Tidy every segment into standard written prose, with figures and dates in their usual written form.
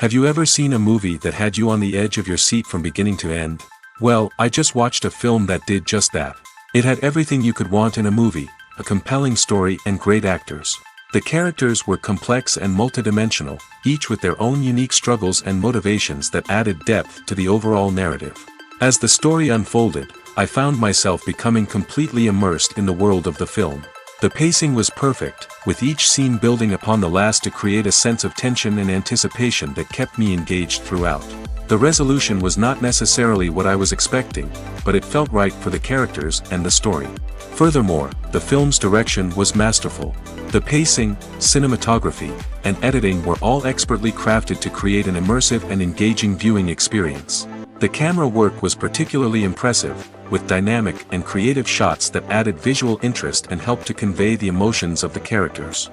Have you ever seen a movie that had you on the edge of your seat from beginning to end? Well, I just watched a film that did just that. It had everything you could want in a movie, a compelling story and great actors. The characters were complex and multidimensional, each with their own unique struggles and motivations that added depth to the overall narrative. As the story unfolded, I found myself becoming completely immersed in the world of the film. The pacing was perfect, with each scene building upon the last to create a sense of tension and anticipation that kept me engaged throughout. The resolution was not necessarily what I was expecting, but it felt right for the characters and the story. Furthermore, the film's direction was masterful. The pacing, cinematography, and editing were all expertly crafted to create an immersive and engaging viewing experience. The camera work was particularly impressive, with dynamic and creative shots that added visual interest and helped to convey the emotions of the characters.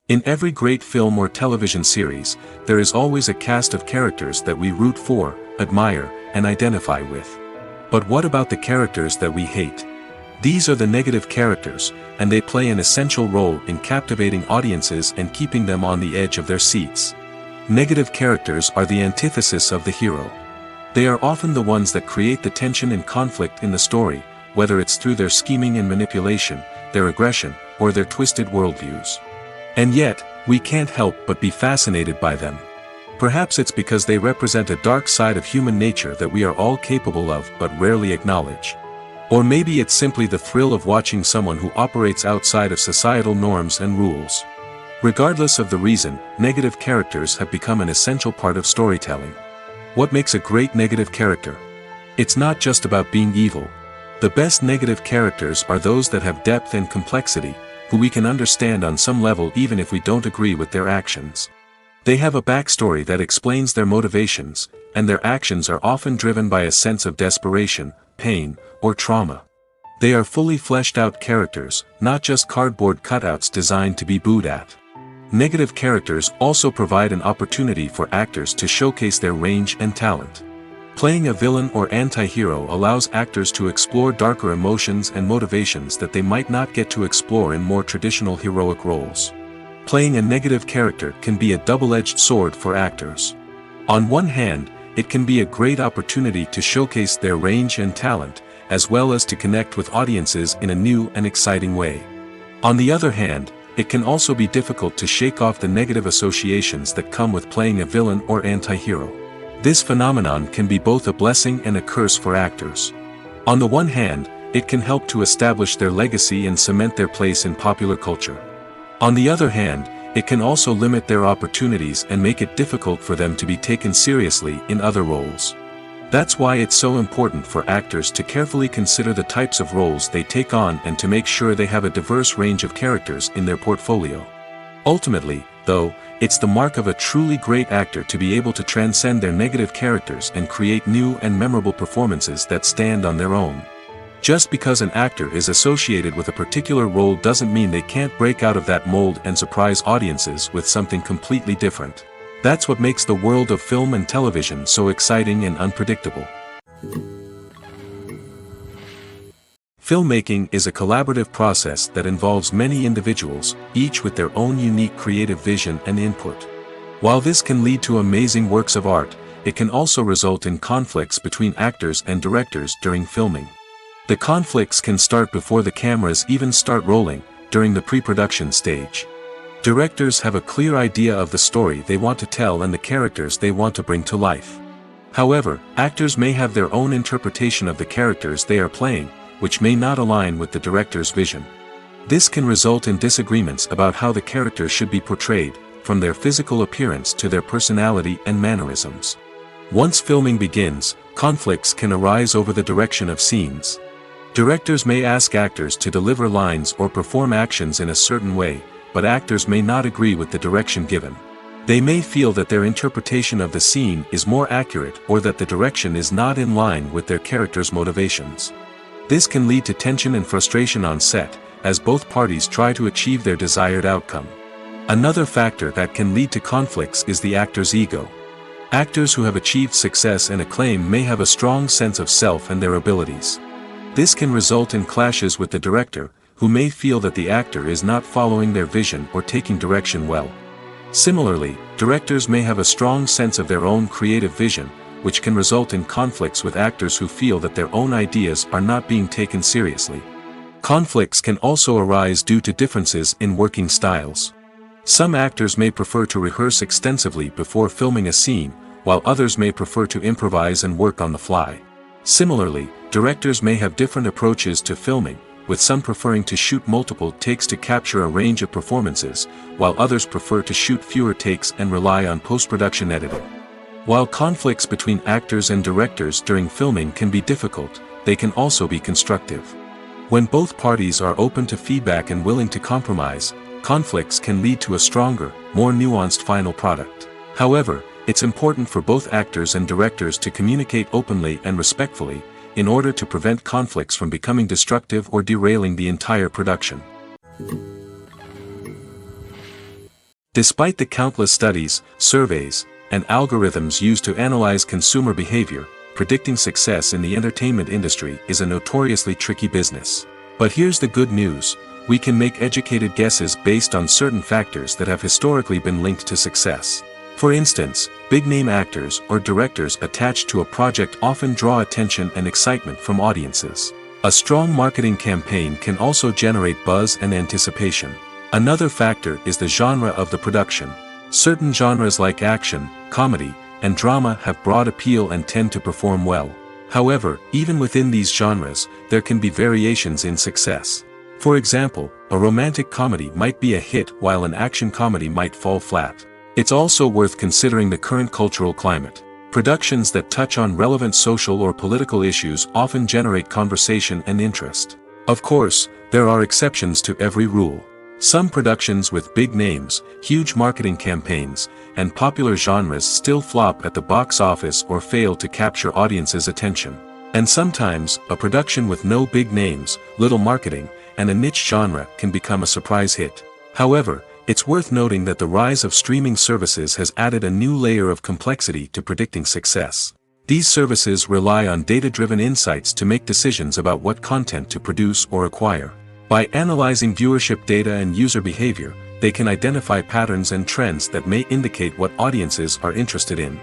In every great film or television series, there is always a cast of characters that we root for, admire, and identify with. But what about the characters that we hate? These are the negative characters, and they play an essential role in captivating audiences and keeping them on the edge of their seats. Negative characters are the antithesis of the hero. They are often the ones that create the tension and conflict in the story, whether it's through their scheming and manipulation, their aggression, or their twisted worldviews. And yet, we can't help but be fascinated by them. Perhaps it's because they represent a dark side of human nature that we are all capable of but rarely acknowledge. Or maybe it's simply the thrill of watching someone who operates outside of societal norms and rules. Regardless of the reason, negative characters have become an essential part of storytelling. What makes a great negative character? It's not just about being evil. The best negative characters are those that have depth and complexity, who we can understand on some level even if we don't agree with their actions. They have a backstory that explains their motivations, and their actions are often driven by a sense of desperation, pain, or trauma. They are fully fleshed out characters, not just cardboard cutouts designed to be booed at. Negative characters also provide an opportunity for actors to showcase their range and talent. Playing a villain or anti-hero allows actors to explore darker emotions and motivations that they might not get to explore in more traditional heroic roles. Playing a negative character can be a double-edged sword for actors. On one hand, it can be a great opportunity to showcase their range and talent, as well as to connect with audiences in a new and exciting way. On the other hand, it can also be difficult to shake off the negative associations that come with playing a villain or anti-hero. This phenomenon can be both a blessing and a curse for actors. On the one hand, it can help to establish their legacy and cement their place in popular culture. On the other hand, it can also limit their opportunities and make it difficult for them to be taken seriously in other roles. That's why it's so important for actors to carefully consider the types of roles they take on and to make sure they have a diverse range of characters in their portfolio. Ultimately, though, it's the mark of a truly great actor to be able to transcend their negative characters and create new and memorable performances that stand on their own. Just because an actor is associated with a particular role doesn't mean they can't break out of that mold and surprise audiences with something completely different. That's what makes the world of film and television so exciting and unpredictable. Filmmaking is a collaborative process that involves many individuals, each with their own unique creative vision and input. While this can lead to amazing works of art, it can also result in conflicts between actors and directors during filming. The conflicts can start before the cameras even start rolling, during the pre-production stage. Directors have a clear idea of the story they want to tell and the characters they want to bring to life. However, actors may have their own interpretation of the characters they are playing, which may not align with the director's vision. This can result in disagreements about how the characters should be portrayed, from their physical appearance to their personality and mannerisms. Once filming begins, conflicts can arise over the direction of scenes. Directors may ask actors to deliver lines or perform actions in a certain way, but actors may not agree with the direction given. They may feel that their interpretation of the scene is more accurate or that the direction is not in line with their character's motivations. This can lead to tension and frustration on set, as both parties try to achieve their desired outcome. Another factor that can lead to conflicts is the actor's ego. Actors who have achieved success and acclaim may have a strong sense of self and their abilities. This can result in clashes with the director, who may feel that the actor is not following their vision or taking direction well. Similarly, directors may have a strong sense of their own creative vision, which can result in conflicts with actors who feel that their own ideas are not being taken seriously. Conflicts can also arise due to differences in working styles. Some actors may prefer to rehearse extensively before filming a scene, while others may prefer to improvise and work on the fly. Similarly, directors may have different approaches to filming, with some preferring to shoot multiple takes to capture a range of performances, while others prefer to shoot fewer takes and rely on post-production editing. While conflicts between actors and directors during filming can be difficult, they can also be constructive. When both parties are open to feedback and willing to compromise, conflicts can lead to a stronger, more nuanced final product. However, it's important for both actors and directors to communicate openly and respectfully, in order to prevent conflicts from becoming destructive or derailing the entire production. Despite the countless studies, surveys, and algorithms used to analyze consumer behavior, predicting success in the entertainment industry is a notoriously tricky business. But here's the good news: we can make educated guesses based on certain factors that have historically been linked to success. For instance, big-name actors or directors attached to a project often draw attention and excitement from audiences. A strong marketing campaign can also generate buzz and anticipation. Another factor is the genre of the production. Certain genres like action, comedy, and drama have broad appeal and tend to perform well. However, even within these genres, there can be variations in success. For example, a romantic comedy might be a hit while an action comedy might fall flat. It's also worth considering the current cultural climate. Productions that touch on relevant social or political issues often generate conversation and interest. Of course, there are exceptions to every rule. Some productions with big names, huge marketing campaigns, and popular genres still flop at the box office or fail to capture audiences' attention. And sometimes, a production with no big names, little marketing, and a niche genre can become a surprise hit. However, it's worth noting that the rise of streaming services has added a new layer of complexity to predicting success. These services rely on data-driven insights to make decisions about what content to produce or acquire. By analyzing viewership data and user behavior, they can identify patterns and trends that may indicate what audiences are interested in.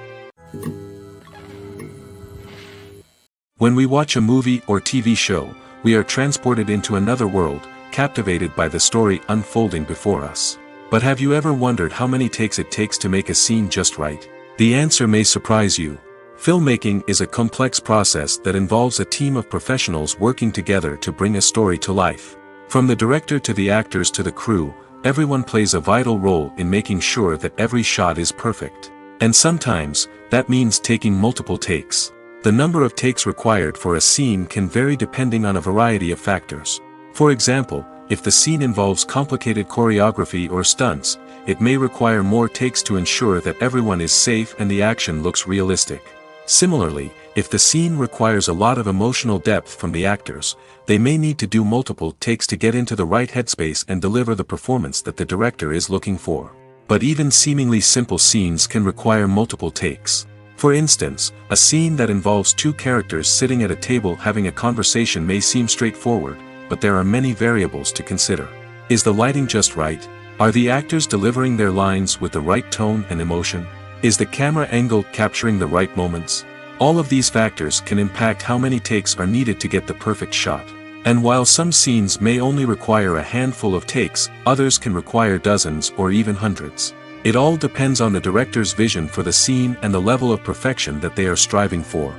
When we watch a movie or TV show, we are transported into another world, captivated by the story unfolding before us. But have you ever wondered how many takes it takes to make a scene just right? The answer may surprise you. Filmmaking is a complex process that involves a team of professionals working together to bring a story to life. From the director to the actors to the crew, everyone plays a vital role in making sure that every shot is perfect. And sometimes, that means taking multiple takes. The number of takes required for a scene can vary depending on a variety of factors. For example, if the scene involves complicated choreography or stunts, it may require more takes to ensure that everyone is safe and the action looks realistic. Similarly, if the scene requires a lot of emotional depth from the actors, they may need to do multiple takes to get into the right headspace and deliver the performance that the director is looking for. But even seemingly simple scenes can require multiple takes. For instance, a scene that involves two characters sitting at a table having a conversation may seem straightforward, but there are many variables to consider. Is the lighting just right? Are the actors delivering their lines with the right tone and emotion? Is the camera angle capturing the right moments? All of these factors can impact how many takes are needed to get the perfect shot. And while some scenes may only require a handful of takes, others can require dozens or even hundreds. It all depends on the director's vision for the scene and the level of perfection that they are striving for.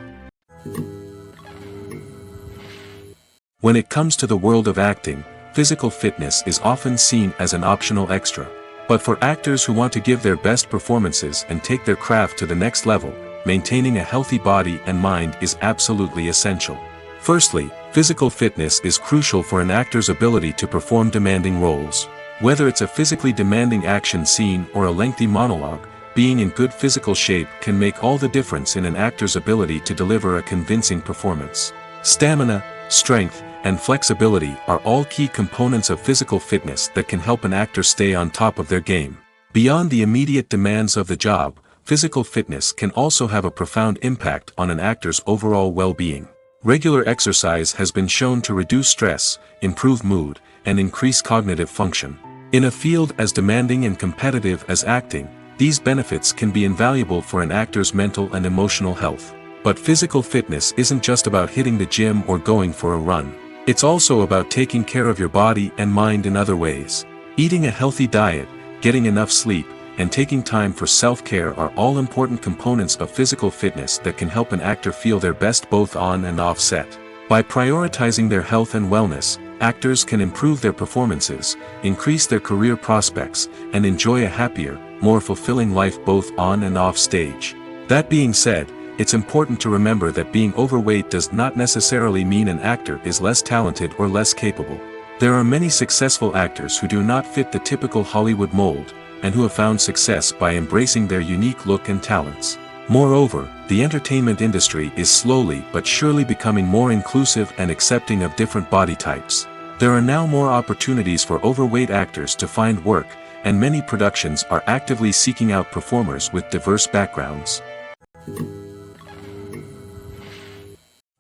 When it comes to the world of acting, physical fitness is often seen as an optional extra. But for actors who want to give their best performances and take their craft to the next level, maintaining a healthy body and mind is absolutely essential. Firstly, physical fitness is crucial for an actor's ability to perform demanding roles. Whether it's a physically demanding action scene or a lengthy monologue, being in good physical shape can make all the difference in an actor's ability to deliver a convincing performance. Stamina, strength, and flexibility are all key components of physical fitness that can help an actor stay on top of their game. Beyond the immediate demands of the job, physical fitness can also have a profound impact on an actor's overall well-being. Regular exercise has been shown to reduce stress, improve mood, and increase cognitive function. In a field as demanding and competitive as acting, these benefits can be invaluable for an actor's mental and emotional health. But physical fitness isn't just about hitting the gym or going for a run. It's also about taking care of your body and mind in other ways. Eating a healthy diet, getting enough sleep, and taking time for self-care are all important components of physical fitness that can help an actor feel their best both on and off set. By prioritizing their health and wellness, actors can improve their performances, increase their career prospects, and enjoy a happier, more fulfilling life both on and off stage. That being said, it's important to remember that being overweight does not necessarily mean an actor is less talented or less capable. There are many successful actors who do not fit the typical Hollywood mold, and who have found success by embracing their unique look and talents. Moreover, the entertainment industry is slowly but surely becoming more inclusive and accepting of different body types. There are now more opportunities for overweight actors to find work, and many productions are actively seeking out performers with diverse backgrounds.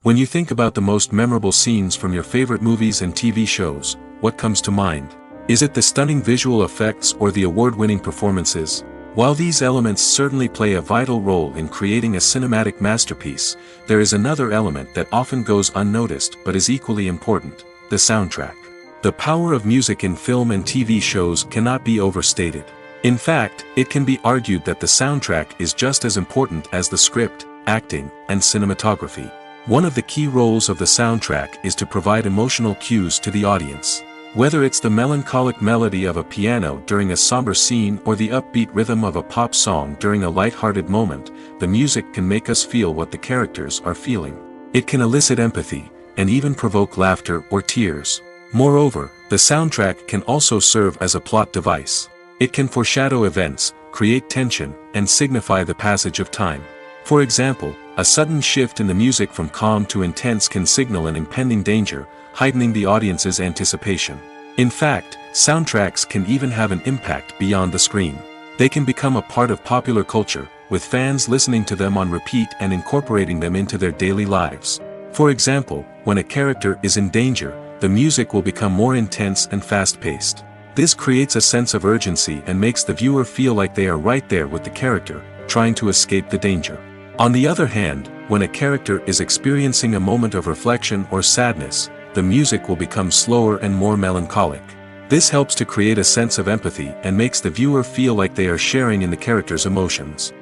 When you think about the most memorable scenes from your favorite movies and TV shows, what comes to mind? Is it the stunning visual effects or the award-winning performances? While these elements certainly play a vital role in creating a cinematic masterpiece, there is another element that often goes unnoticed but is equally important: the soundtrack. The power of music in film and TV shows cannot be overstated. In fact, it can be argued that the soundtrack is just as important as the script, acting, and cinematography. One of the key roles of the soundtrack is to provide emotional cues to the audience. Whether it's the melancholic melody of a piano during a somber scene or the upbeat rhythm of a pop song during a light-hearted moment, the music can make us feel what the characters are feeling. It can elicit empathy, and even provoke laughter or tears. Moreover, the soundtrack can also serve as a plot device. It can foreshadow events, create tension, and signify the passage of time. For example, a sudden shift in the music from calm to intense can signal an impending danger, heightening the audience's anticipation. In fact, soundtracks can even have an impact beyond the screen. They can become a part of popular culture, with fans listening to them on repeat and incorporating them into their daily lives. For example, when a character is in danger, the music will become more intense and fast-paced. This creates a sense of urgency and makes the viewer feel like they are right there with the character, trying to escape the danger. On the other hand, when a character is experiencing a moment of reflection or sadness, the music will become slower and more melancholic. This helps to create a sense of empathy and makes the viewer feel like they are sharing in the character's emotions.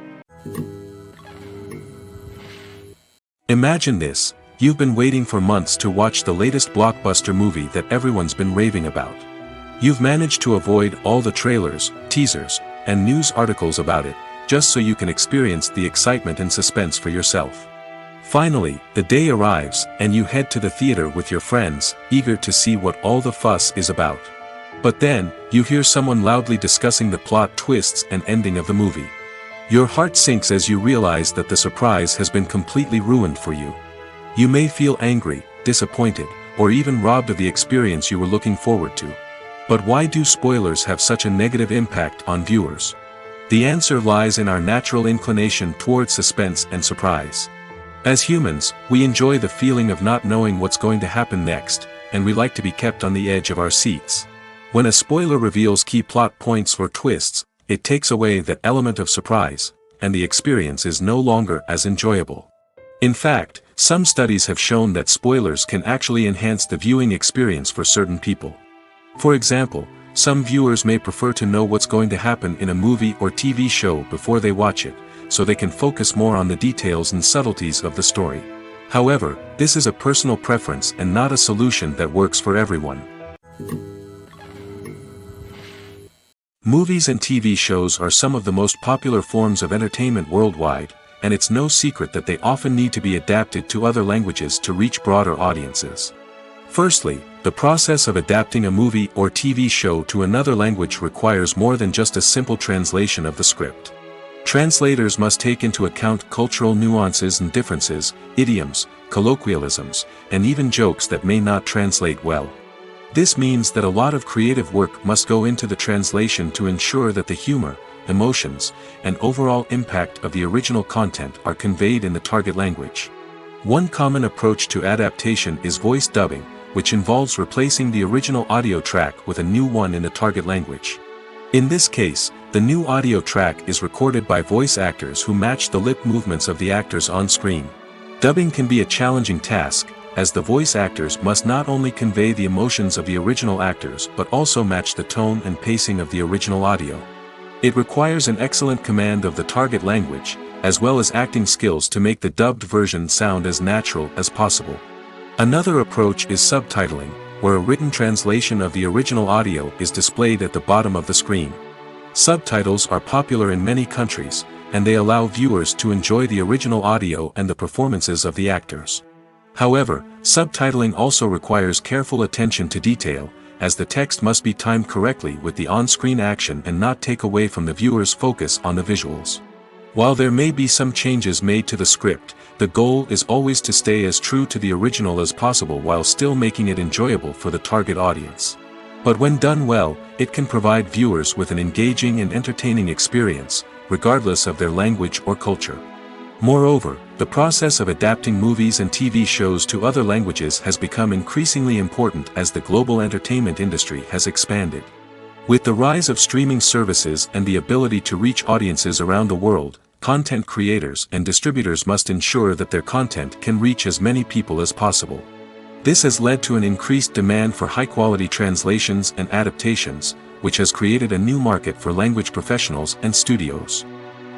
Imagine this: you've been waiting for months to watch the latest blockbuster movie that everyone's been raving about. You've managed to avoid all the trailers, teasers, and news articles about it, just so you can experience the excitement and suspense for yourself. Finally, the day arrives, and you head to the theater with your friends, eager to see what all the fuss is about. But then, you hear someone loudly discussing the plot twists and ending of the movie. Your heart sinks as you realize that the surprise has been completely ruined for you. You may feel angry, disappointed, or even robbed of the experience you were looking forward to. But why do spoilers have such a negative impact on viewers? The answer lies in our natural inclination towards suspense and surprise. As humans, we enjoy the feeling of not knowing what's going to happen next, and we like to be kept on the edge of our seats. When a spoiler reveals key plot points or twists, it takes away that element of surprise, and the experience is no longer as enjoyable. In fact, some studies have shown that spoilers can actually enhance the viewing experience for certain people. For example, some viewers may prefer to know what's going to happen in a movie or TV show before they watch it, so they can focus more on the details and subtleties of the story. However, this is a personal preference and not a solution that works for everyone. Movies and TV shows are some of the most popular forms of entertainment worldwide, and it's no secret that they often need to be adapted to other languages to reach broader audiences. Firstly, the process of adapting a movie or TV show to another language requires more than just a simple translation of the script. Translators must take into account cultural nuances and differences, idioms, colloquialisms, and even jokes that may not translate well. This means that a lot of creative work must go into the translation to ensure that the humor, emotions, and overall impact of the original content are conveyed in the target language. One common approach to adaptation is voice dubbing, which involves replacing the original audio track with a new one in the target language. In this case, the new audio track is recorded by voice actors who match the lip movements of the actors on screen. Dubbing can be a challenging task, as the voice actors must not only convey the emotions of the original actors but also match the tone and pacing of the original audio. It requires an excellent command of the target language, as well as acting skills to make the dubbed version sound as natural as possible. Another approach is subtitling, where a written translation of the original audio is displayed at the bottom of the screen. Subtitles are popular in many countries, and they allow viewers to enjoy the original audio and the performances of the actors. However, subtitling also requires careful attention to detail, as the text must be timed correctly with the on-screen action and not take away from the viewer's focus on the visuals. While there may be some changes made to the script, the goal is always to stay as true to the original as possible while still making it enjoyable for the target audience. But when done well, it can provide viewers with an engaging and entertaining experience, regardless of their language or culture. Moreover, the process of adapting movies and TV shows to other languages has become increasingly important as the global entertainment industry has expanded. With the rise of streaming services and the ability to reach audiences around the world, content creators and distributors must ensure that their content can reach as many people as possible. This has led to an increased demand for high-quality translations and adaptations, which has created a new market for language professionals and studios.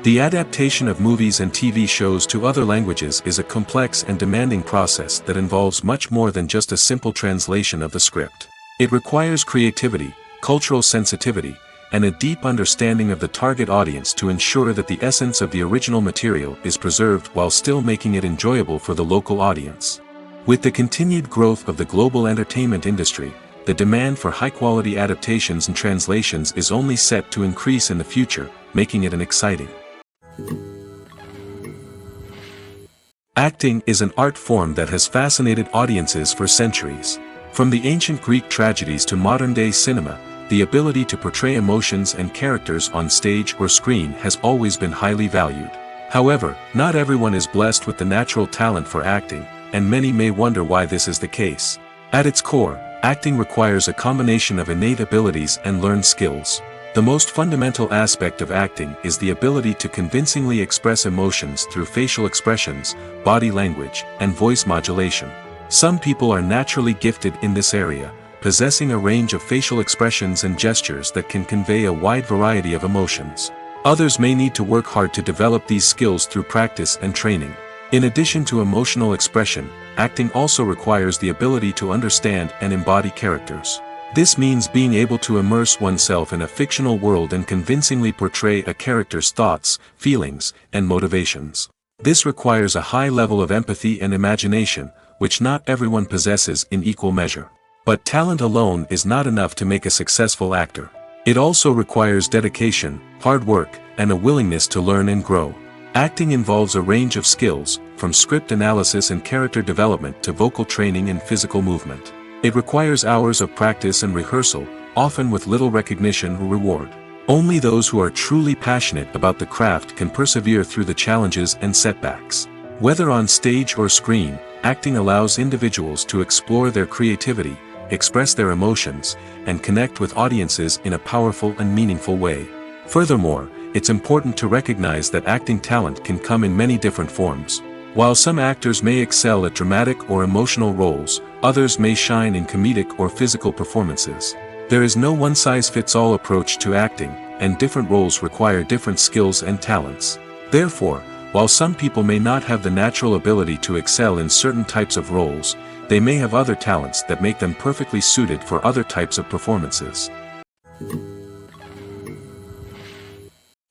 The adaptation of movies and TV shows to other languages is a complex and demanding process that involves much more than just a simple translation of the script. It requires creativity, cultural sensitivity, and a deep understanding of the target audience to ensure that the essence of the original material is preserved while still making it enjoyable for the local audience. With the continued growth of the global entertainment industry, the demand for high-quality adaptations and translations is only set to increase in the future, making it an exciting. Acting is an art form that has fascinated audiences for centuries. From the ancient Greek tragedies to modern-day cinema, the ability to portray emotions and characters on stage or screen has always been highly valued. However, not everyone is blessed with the natural talent for acting, and many may wonder why this is the case. At its core, acting requires a combination of innate abilities and learned skills. The most fundamental aspect of acting is the ability to convincingly express emotions through facial expressions, body language, and voice modulation. Some people are naturally gifted in this area, possessing a range of facial expressions and gestures that can convey a wide variety of emotions. Others may need to work hard to develop these skills through practice and training. In addition to emotional expression, acting also requires the ability to understand and embody characters. This means being able to immerse oneself in a fictional world and convincingly portray a character's thoughts, feelings, and motivations. This requires a high level of empathy and imagination, which not everyone possesses in equal measure. But talent alone is not enough to make a successful actor. It also requires dedication, hard work, and a willingness to learn and grow. Acting involves a range of skills, from script analysis and character development to vocal training and physical movement. It requires hours of practice and rehearsal, often with little recognition or reward. Only those who are truly passionate about the craft can persevere through the challenges and setbacks. Whether on stage or screen, acting allows individuals to explore their creativity, express their emotions, and connect with audiences in a powerful and meaningful way. Furthermore, it's important to recognize that acting talent can come in many different forms. While some actors may excel at dramatic or emotional roles, others may shine in comedic or physical performances. There is no one-size-fits-all approach to acting, and different roles require different skills and talents. Therefore, while some people may not have the natural ability to excel in certain types of roles, they may have other talents that make them perfectly suited for other types of performances.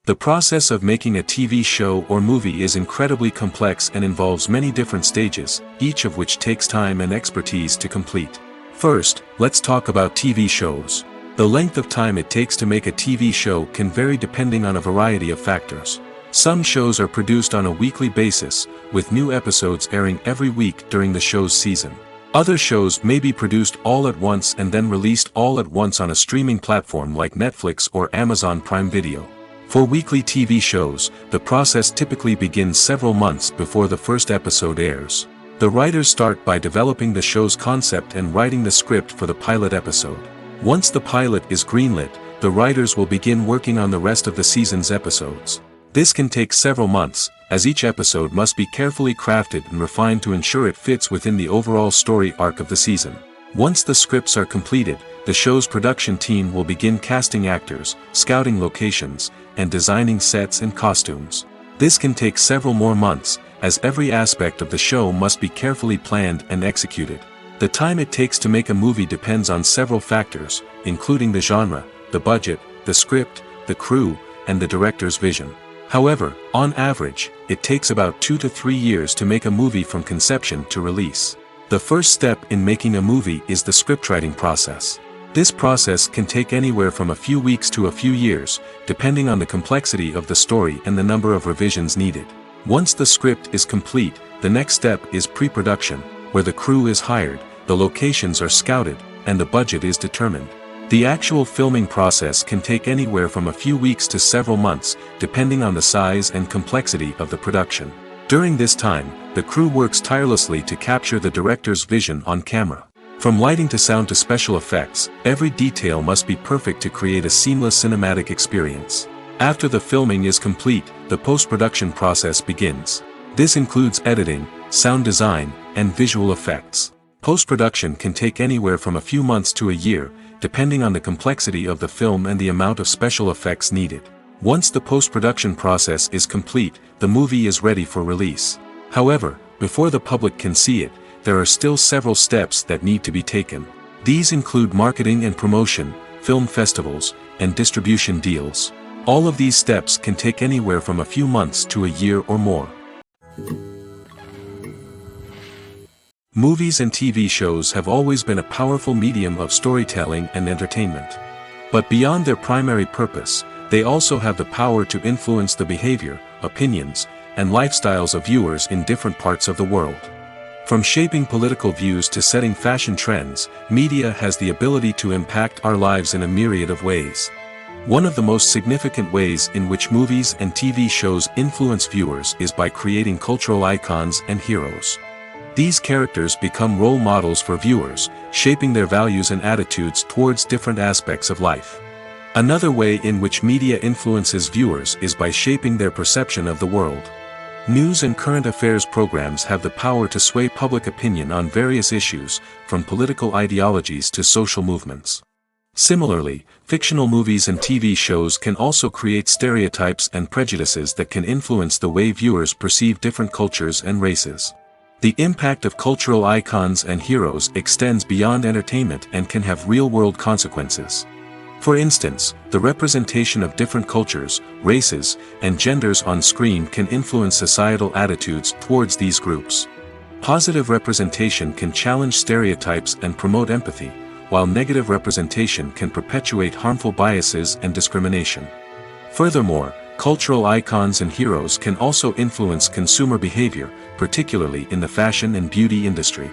The process of making a TV show or movie is incredibly complex and involves many different stages, each of which takes time and expertise to complete. First, let's talk about TV shows. The length of time it takes to make a TV show can vary depending on a variety of factors. Some shows are produced on a weekly basis, with new episodes airing every week during the show's season. Other shows may be produced all at once and then released all at once on a streaming platform like Netflix or Amazon Prime Video. For weekly TV shows, the process typically begins several months before the first episode airs. The writers start by developing the show's concept and writing the script for the pilot episode. Once the pilot is greenlit, the writers will begin working on the rest of the season's episodes. This can take several months, as each episode must be carefully crafted and refined to ensure it fits within the overall story arc of the season. Once the scripts are completed, the show's production team will begin casting actors, scouting locations, and designing sets and costumes. This can take several more months, as every aspect of the show must be carefully planned and executed. The time it takes to make a movie depends on several factors, including the genre, the budget, the script, the crew, and the director's vision. However, on average, it takes about 2 to 3 years to make a movie from conception to release. The first step in making a movie is the scriptwriting process. This process can take anywhere from a few weeks to a few years, depending on the complexity of the story and the number of revisions needed. Once the script is complete, the next step is pre-production, where the crew is hired, the locations are scouted, and the budget is determined. The actual filming process can take anywhere from a few weeks to several months, depending on the size and complexity of the production. During this time, the crew works tirelessly to capture the director's vision on camera. From lighting to sound to special effects, every detail must be perfect to create a seamless cinematic experience. After the filming is complete, the post-production process begins. This includes editing, sound design, and visual effects. Post-production can take anywhere from a few months to a year, depending on the complexity of the film and the amount of special effects needed. Once the post-production process is complete, the movie is ready for release. However, before the public can see it, there are still several steps that need to be taken. These include marketing and promotion, film festivals, and distribution deals. All of these steps can take anywhere from a few months to a year or more. Movies and TV shows have always been a powerful medium of storytelling and entertainment. But beyond their primary purpose, they also have the power to influence the behavior, opinions, and lifestyles of viewers in different parts of the world. From shaping political views to setting fashion trends, media has the ability to impact our lives in a myriad of ways. One of the most significant ways in which movies and TV shows influence viewers is by creating cultural icons and heroes. These characters become role models for viewers, shaping their values and attitudes towards different aspects of life. Another way in which media influences viewers is by shaping their perception of the world. News and current affairs programs have the power to sway public opinion on various issues, from political ideologies to social movements. Similarly, fictional movies and TV shows can also create stereotypes and prejudices that can influence the way viewers perceive different cultures and races. The impact of cultural icons and heroes extends beyond entertainment and can have real-world consequences. For instance, the representation of different cultures, races, and genders on screen can influence societal attitudes towards these groups. Positive representation can challenge stereotypes and promote empathy, while negative representation can perpetuate harmful biases and discrimination. Furthermore, cultural icons and heroes can also influence consumer behavior, particularly in the fashion and beauty industry.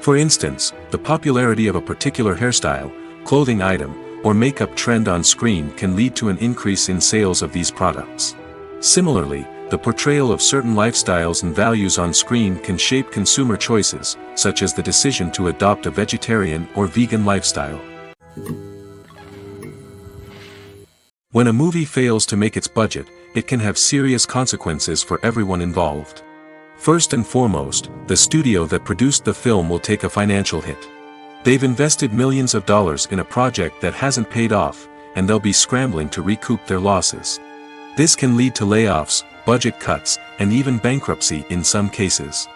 For instance, the popularity of a particular hairstyle, clothing item, or makeup trend on screen can lead to an increase in sales of these products. Similarly, the portrayal of certain lifestyles and values on screen can shape consumer choices, such as the decision to adopt a vegetarian or vegan lifestyle. When a movie fails to make its budget, it can have serious consequences for everyone involved. First and foremost, the studio that produced the film will take a financial hit. They've invested millions of dollars in a project that hasn't paid off, and they'll be scrambling to recoup their losses. This can lead to layoffs, budget cuts, and even bankruptcy in some cases.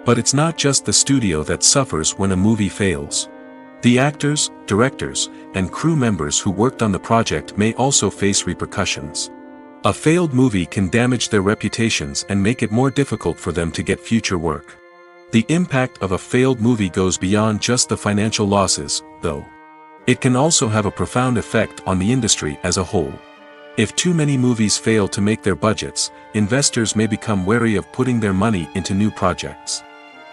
But it's not just the studio that suffers when a movie fails. The actors, directors, and crew members who worked on the project may also face repercussions. A failed movie can damage their reputations and make it more difficult for them to get future work. The impact of a failed movie goes beyond just the financial losses, though. It can also have a profound effect on the industry as a whole. If too many movies fail to make their budgets, investors may become wary of putting their money into new projects.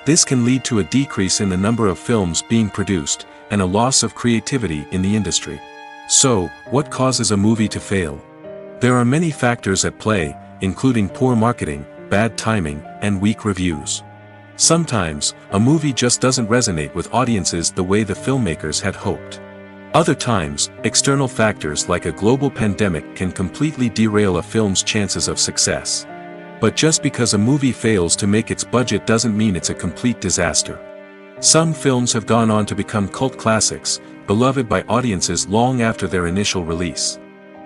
This can lead to a decrease in the number of films being produced, and a loss of creativity in the industry. So, what causes a movie to fail? There are many factors at play, including poor marketing, bad timing, and weak reviews. Sometimes, a movie just doesn't resonate with audiences the way the filmmakers had hoped. Other times, external factors like a global pandemic can completely derail a film's chances of success. But just because a movie fails to make its budget doesn't mean it's a complete disaster. Some films have gone on to become cult classics, beloved by audiences long after their initial release.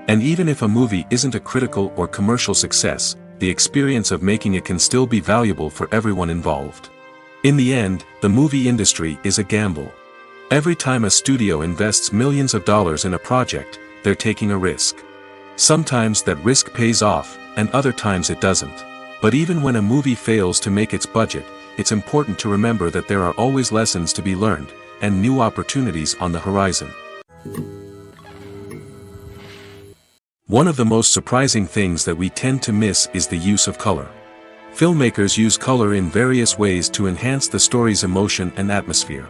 And even if a movie isn't a critical or commercial success, the experience of making it can still be valuable for everyone involved. In the end, the movie industry is a gamble. Every time a studio invests millions of dollars in a project, they're taking a risk. Sometimes that risk pays off, and other times it doesn't. But even when a movie fails to make its budget, it's important to remember that there are always lessons to be learned, and new opportunities on the horizon. One of the most surprising things that we tend to miss is the use of color. Filmmakers use color in various ways to enhance the story's emotion and atmosphere.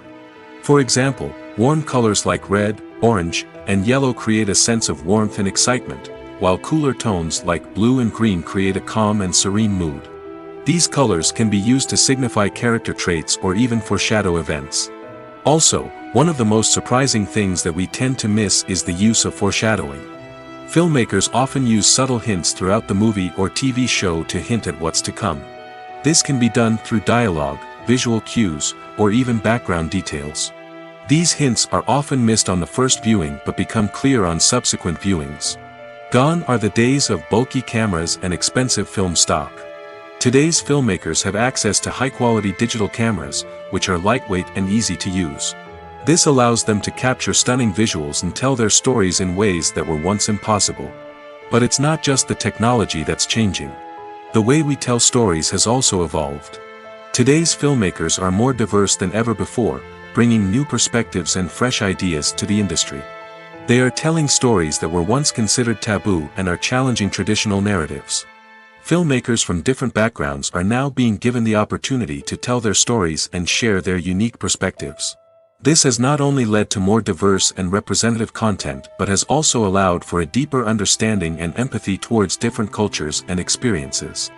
For example, warm colors like red, orange, and yellow create a sense of warmth and excitement, while cooler tones like blue and green create a calm and serene mood. These colors can be used to signify character traits or even foreshadow events. Also, one of the most surprising things that we tend to miss is the use of foreshadowing. Filmmakers often use subtle hints throughout the movie or TV show to hint at what's to come. This can be done through dialogue, visual cues, or even background details. These hints are often missed on the first viewing but become clear on subsequent viewings. Gone are the days of bulky cameras and expensive film stock. Today's filmmakers have access to high-quality digital cameras, which are lightweight and easy to use. This allows them to capture stunning visuals and tell their stories in ways that were once impossible. But it's not just the technology that's changing. The way we tell stories has also evolved. Today's filmmakers are more diverse than ever before, bringing new perspectives and fresh ideas to the industry. They are telling stories that were once considered taboo and are challenging traditional narratives. Filmmakers from different backgrounds are now being given the opportunity to tell their stories and share their unique perspectives. This has not only led to more diverse and representative content but has also allowed for a deeper understanding and empathy towards different cultures and experiences.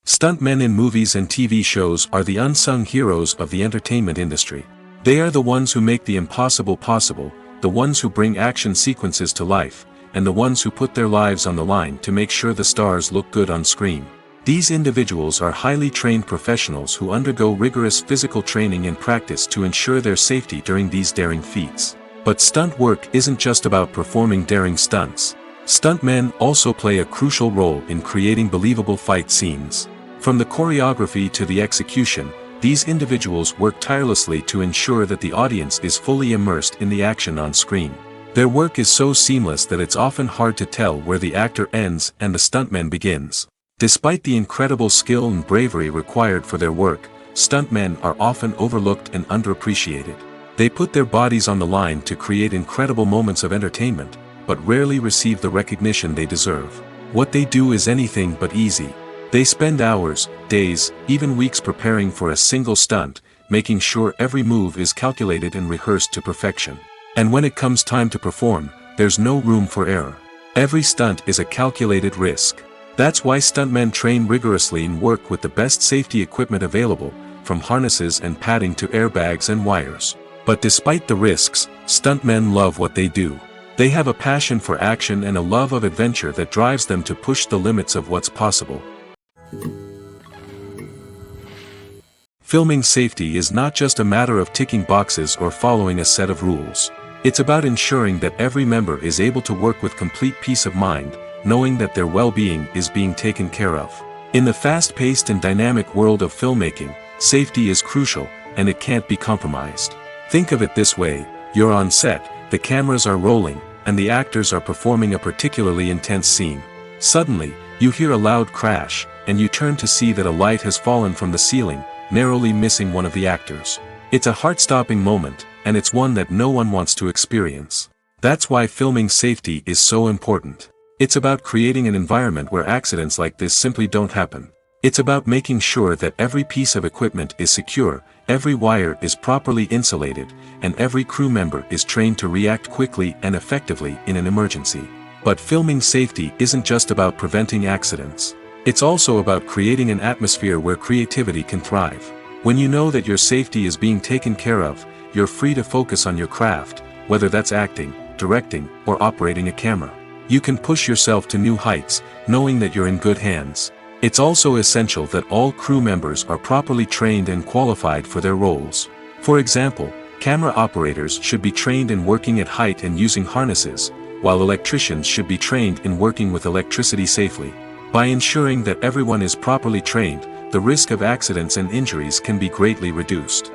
Stuntmen in movies and TV shows are the unsung heroes of the entertainment industry. They are the ones who make the impossible possible, the ones who bring action sequences to life, and the ones who put their lives on the line to make sure the stars look good on screen. These individuals are highly trained professionals who undergo rigorous physical training and practice to ensure their safety during these daring feats. But stunt work isn't just about performing daring stunts. Stuntmen also play a crucial role in creating believable fight scenes. From the choreography to the execution, these individuals work tirelessly to ensure that the audience is fully immersed in the action on screen. Their work is so seamless that it's often hard to tell where the actor ends and the stuntman begins. Despite the incredible skill and bravery required for their work, stuntmen are often overlooked and underappreciated. They put their bodies on the line to create incredible moments of entertainment, but rarely receive the recognition they deserve. What they do is anything but easy. They spend hours, days, even weeks preparing for a single stunt, making sure every move is calculated and rehearsed to perfection. And when it comes time to perform, there's no room for error. Every stunt is a calculated risk. That's why stuntmen train rigorously and work with the best safety equipment available, from harnesses and padding to airbags and wires. But despite the risks, stuntmen love what they do. They have a passion for action and a love of adventure that drives them to push the limits of what's possible. Filming safety is not just a matter of ticking boxes or following a set of rules. It's about ensuring that every member is able to work with complete peace of mind, knowing that their well-being is being taken care of. In the fast-paced and dynamic world of filmmaking, safety is crucial, and it can't be compromised. Think of it this way: you're on set, the cameras are rolling, and the actors are performing a particularly intense scene. Suddenly, you hear a loud crash, and you turn to see that a light has fallen from the ceiling, narrowly missing one of the actors. It's a heart-stopping moment, and it's one that no one wants to experience. That's why filming safety is so important. It's about creating an environment where accidents like this simply don't happen. It's about making sure that every piece of equipment is secure, every wire is properly insulated, and every crew member is trained to react quickly and effectively in an emergency. But filming safety isn't just about preventing accidents. It's also about creating an atmosphere where creativity can thrive. When you know that your safety is being taken care of, you're free to focus on your craft, whether that's acting, directing, or operating a camera. You can push yourself to new heights, knowing that you're in good hands. It's also essential that all crew members are properly trained and qualified for their roles. For example, camera operators should be trained in working at height and using harnesses, while electricians should be trained in working with electricity safely. By ensuring that everyone is properly trained, the risk of accidents and injuries can be greatly reduced.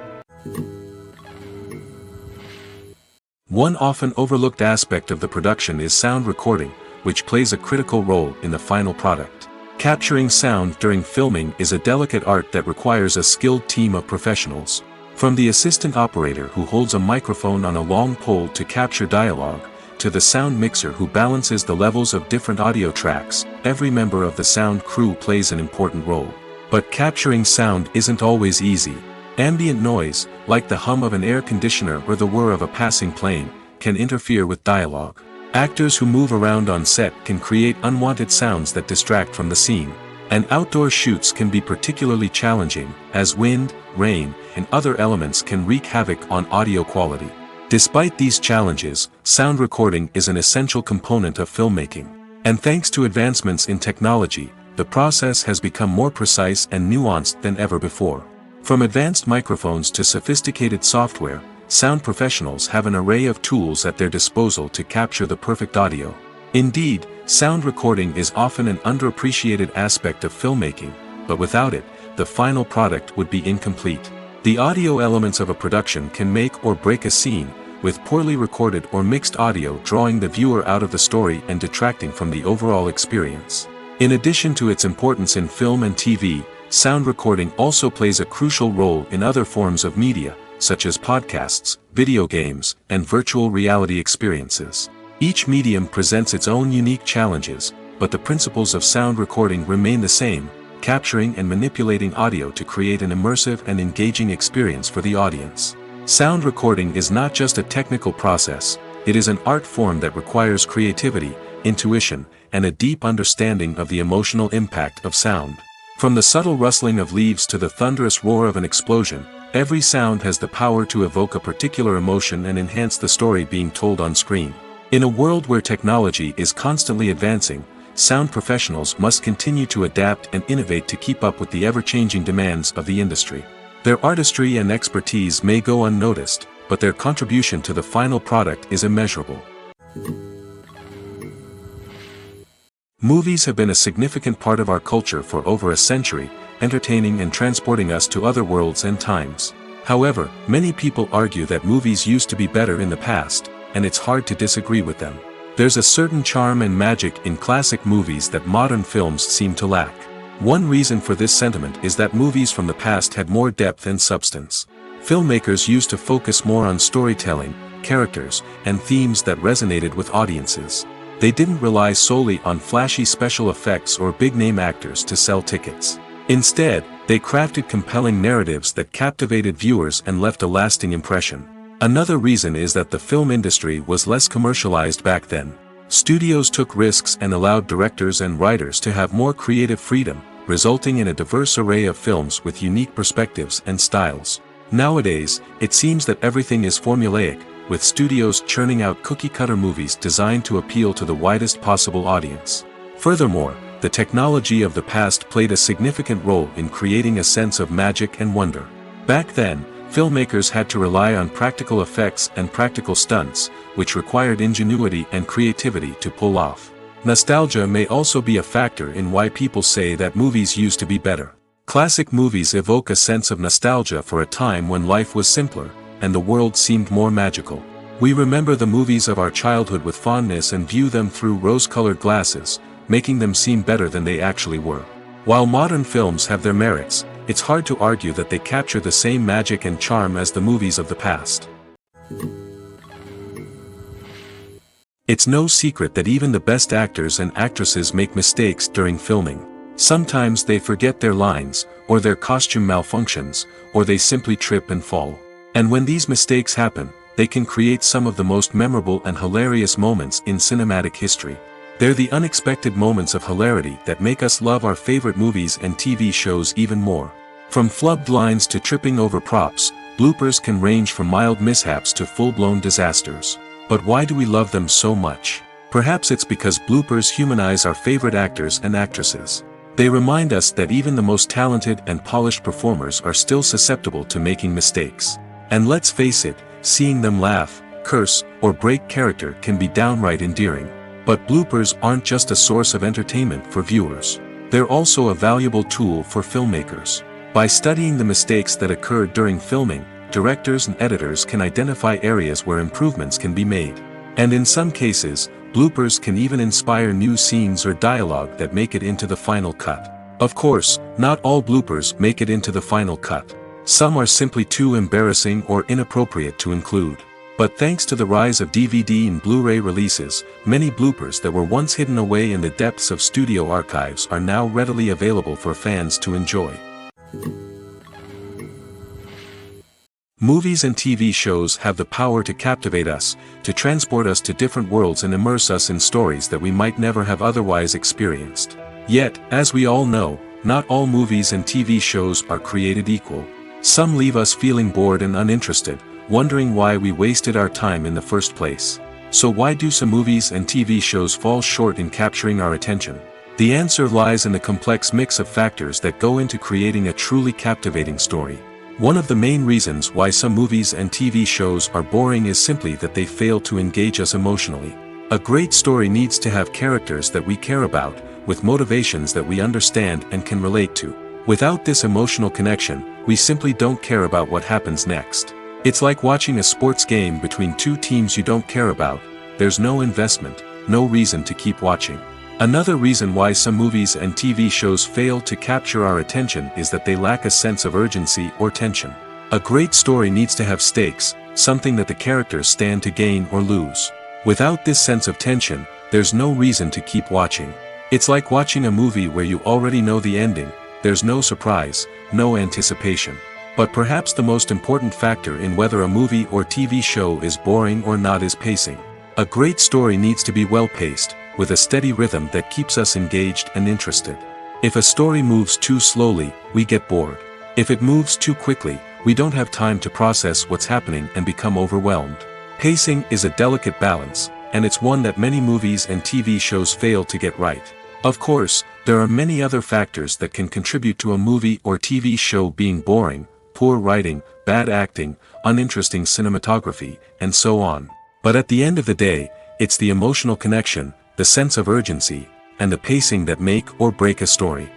One often overlooked aspect of the production is sound recording, which plays a critical role in the final product. Capturing sound during filming is a delicate art that requires a skilled team of professionals. From the assistant operator who holds a microphone on a long pole to capture dialogue, to the sound mixer who balances the levels of different audio tracks, every member of the sound crew plays an important role. But capturing sound isn't always easy. Ambient noise, like the hum of an air conditioner or the whir of a passing plane, can interfere with dialogue. Actors who move around on set can create unwanted sounds that distract from the scene. And outdoor shoots can be particularly challenging, as wind, rain, and other elements can wreak havoc on audio quality. Despite these challenges, sound recording is an essential component of filmmaking. And thanks to advancements in technology, the process has become more precise and nuanced than ever before. From advanced microphones to sophisticated software, sound professionals have an array of tools at their disposal to capture the perfect audio. Indeed, sound recording is often an underappreciated aspect of filmmaking, but without it, the final product would be incomplete. The audio elements of a production can make or break a scene, with poorly recorded or mixed audio drawing the viewer out of the story and detracting from the overall experience. In addition to its importance in film and TV, sound recording also plays a crucial role in other forms of media, such as podcasts, video games, and virtual reality experiences. Each medium presents its own unique challenges, but the principles of sound recording remain the same, capturing and manipulating audio to create an immersive and engaging experience for the audience. Sound recording is not just a technical process, it is an art form that requires creativity, intuition, and a deep understanding of the emotional impact of sound. From the subtle rustling of leaves to the thunderous roar of an explosion, every sound has the power to evoke a particular emotion and enhance the story being told on screen. In a world where technology is constantly advancing, sound professionals must continue to adapt and innovate to keep up with the ever-changing demands of the industry. Their artistry and expertise may go unnoticed, but their contribution to the final product is immeasurable. Movies have been a significant part of our culture for over a century, entertaining and transporting us to other worlds and times. However, many people argue that movies used to be better in the past, and it's hard to disagree with them. There's a certain charm and magic in classic movies that modern films seem to lack. One reason for this sentiment is that movies from the past had more depth and substance. Filmmakers used to focus more on storytelling, characters, and themes that resonated with audiences. They didn't rely solely on flashy special effects or big-name actors to sell tickets. Instead, they crafted compelling narratives that captivated viewers and left a lasting impression. Another reason is that the film industry was less commercialized back then. Studios took risks and allowed directors and writers to have more creative freedom, resulting in a diverse array of films with unique perspectives and styles. Nowadays, it seems that everything is formulaic, with studios churning out cookie-cutter movies designed to appeal to the widest possible audience. Furthermore, the technology of the past played a significant role in creating a sense of magic and wonder. Back then, filmmakers had to rely on practical effects and practical stunts, which required ingenuity and creativity to pull off. Nostalgia may also be a factor in why people say that movies used to be better. Classic movies evoke a sense of nostalgia for a time when life was simpler, and the world seemed more magical. We remember the movies of our childhood with fondness and view them through rose-colored glasses, making them seem better than they actually were. While modern films have their merits, it's hard to argue that they capture the same magic and charm as the movies of the past. It's no secret that even the best actors and actresses make mistakes during filming. Sometimes they forget their lines, or their costume malfunctions, or they simply trip and fall. And when these mistakes happen, they can create some of the most memorable and hilarious moments in cinematic history. They're the unexpected moments of hilarity that make us love our favorite movies and TV shows even more. From flubbed lines to tripping over props, bloopers can range from mild mishaps to full-blown disasters. But why do we love them so much? Perhaps it's because bloopers humanize our favorite actors and actresses. They remind us that even the most talented and polished performers are still susceptible to making mistakes. And let's face it, seeing them laugh, curse, or break character can be downright endearing. But bloopers aren't just a source of entertainment for viewers. They're also a valuable tool for filmmakers. By studying the mistakes that occurred during filming, directors and editors can identify areas where improvements can be made. And in some cases, bloopers can even inspire new scenes or dialogue that make it into the final cut. Of course, not all bloopers make it into the final cut. Some are simply too embarrassing or inappropriate to include. But thanks to the rise of DVD and Blu-ray releases, many bloopers that were once hidden away in the depths of studio archives are now readily available for fans to enjoy. Movies and TV shows have the power to captivate us, to transport us to different worlds and immerse us in stories that we might never have otherwise experienced. Yet, as we all know, not all movies and TV shows are created equal. Some leave us feeling bored and uninterested, wondering why we wasted our time in the first place. So why do some movies and TV shows fall short in capturing our attention? The answer lies in the complex mix of factors that go into creating a truly captivating story. One of the main reasons why some movies and TV shows are boring is simply that they fail to engage us emotionally. A great story needs to have characters that we care about, with motivations that we understand and can relate to. Without this emotional connection, we simply don't care about what happens next. It's like watching a sports game between two teams you don't care about. There's no investment, no reason to keep watching. Another reason why some movies and TV shows fail to capture our attention is that they lack a sense of urgency or tension. A great story needs to have stakes, something that the characters stand to gain or lose. Without this sense of tension, there's no reason to keep watching. It's like watching a movie where you already know the ending. There's no surprise, no anticipation. But perhaps the most important factor in whether a movie or TV show is boring or not is pacing. A great story needs to be well-paced, with a steady rhythm that keeps us engaged and interested. If a story moves too slowly, we get bored. If it moves too quickly, we don't have time to process what's happening and become overwhelmed. Pacing is a delicate balance, and it's one that many movies and TV shows fail to get right. Of course, there are many other factors that can contribute to a movie or TV show being boring: poor writing, bad acting, uninteresting cinematography, and so on. But at the end of the day, it's the emotional connection, the sense of urgency, and the pacing that make or break a story.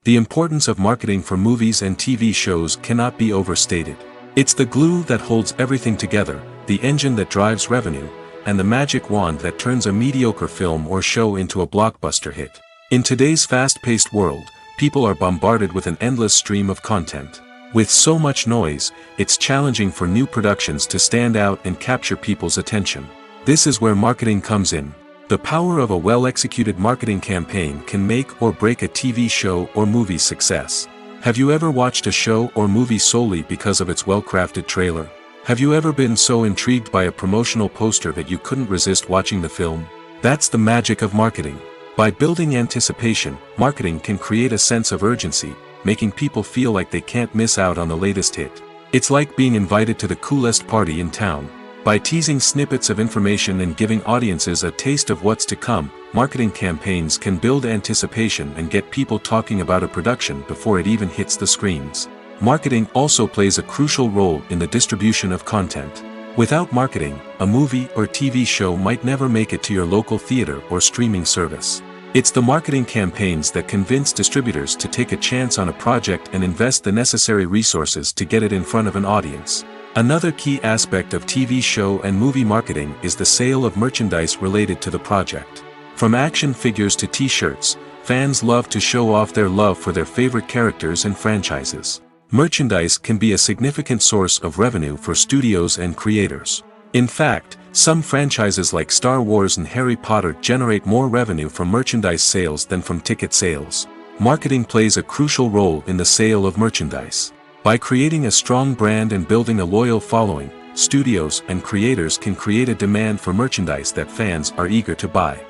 The importance of marketing for movies and TV shows cannot be overstated. It's the glue that holds everything together, the engine that drives revenue, and the magic wand that turns a mediocre film or show into a blockbuster hit. In today's fast-paced world, people are bombarded with an endless stream of content. With so much noise, it's challenging for new productions to stand out and capture people's attention. This is where marketing comes in. The power of a well-executed marketing campaign can make or break a TV show or movie's success. Have you ever watched a show or movie solely because of its well-crafted trailer? Have you ever been so intrigued by a promotional poster that you couldn't resist watching the film? That's the magic of marketing. By building anticipation, marketing can create a sense of urgency, making people feel like they can't miss out on the latest hit. It's like being invited to the coolest party in town. By teasing snippets of information and giving audiences a taste of what's to come, marketing campaigns can build anticipation and get people talking about a production before it even hits the screens. Marketing also plays a crucial role in the distribution of content. Without marketing, a movie or TV show might never make it to your local theater or streaming service. It's the marketing campaigns that convince distributors to take a chance on a project and invest the necessary resources to get it in front of an audience. Another key aspect of TV show and movie marketing is the sale of merchandise related to the project. From action figures to t-shirts, fans love to show off their love for their favorite characters and franchises. Merchandise can be a significant source of revenue for studios and creators. In fact, some franchises like Star Wars and Harry Potter generate more revenue from merchandise sales than from ticket sales. Marketing plays a crucial role in the sale of merchandise. By creating a strong brand and building a loyal following, studios and creators can create a demand for merchandise that fans are eager to buy.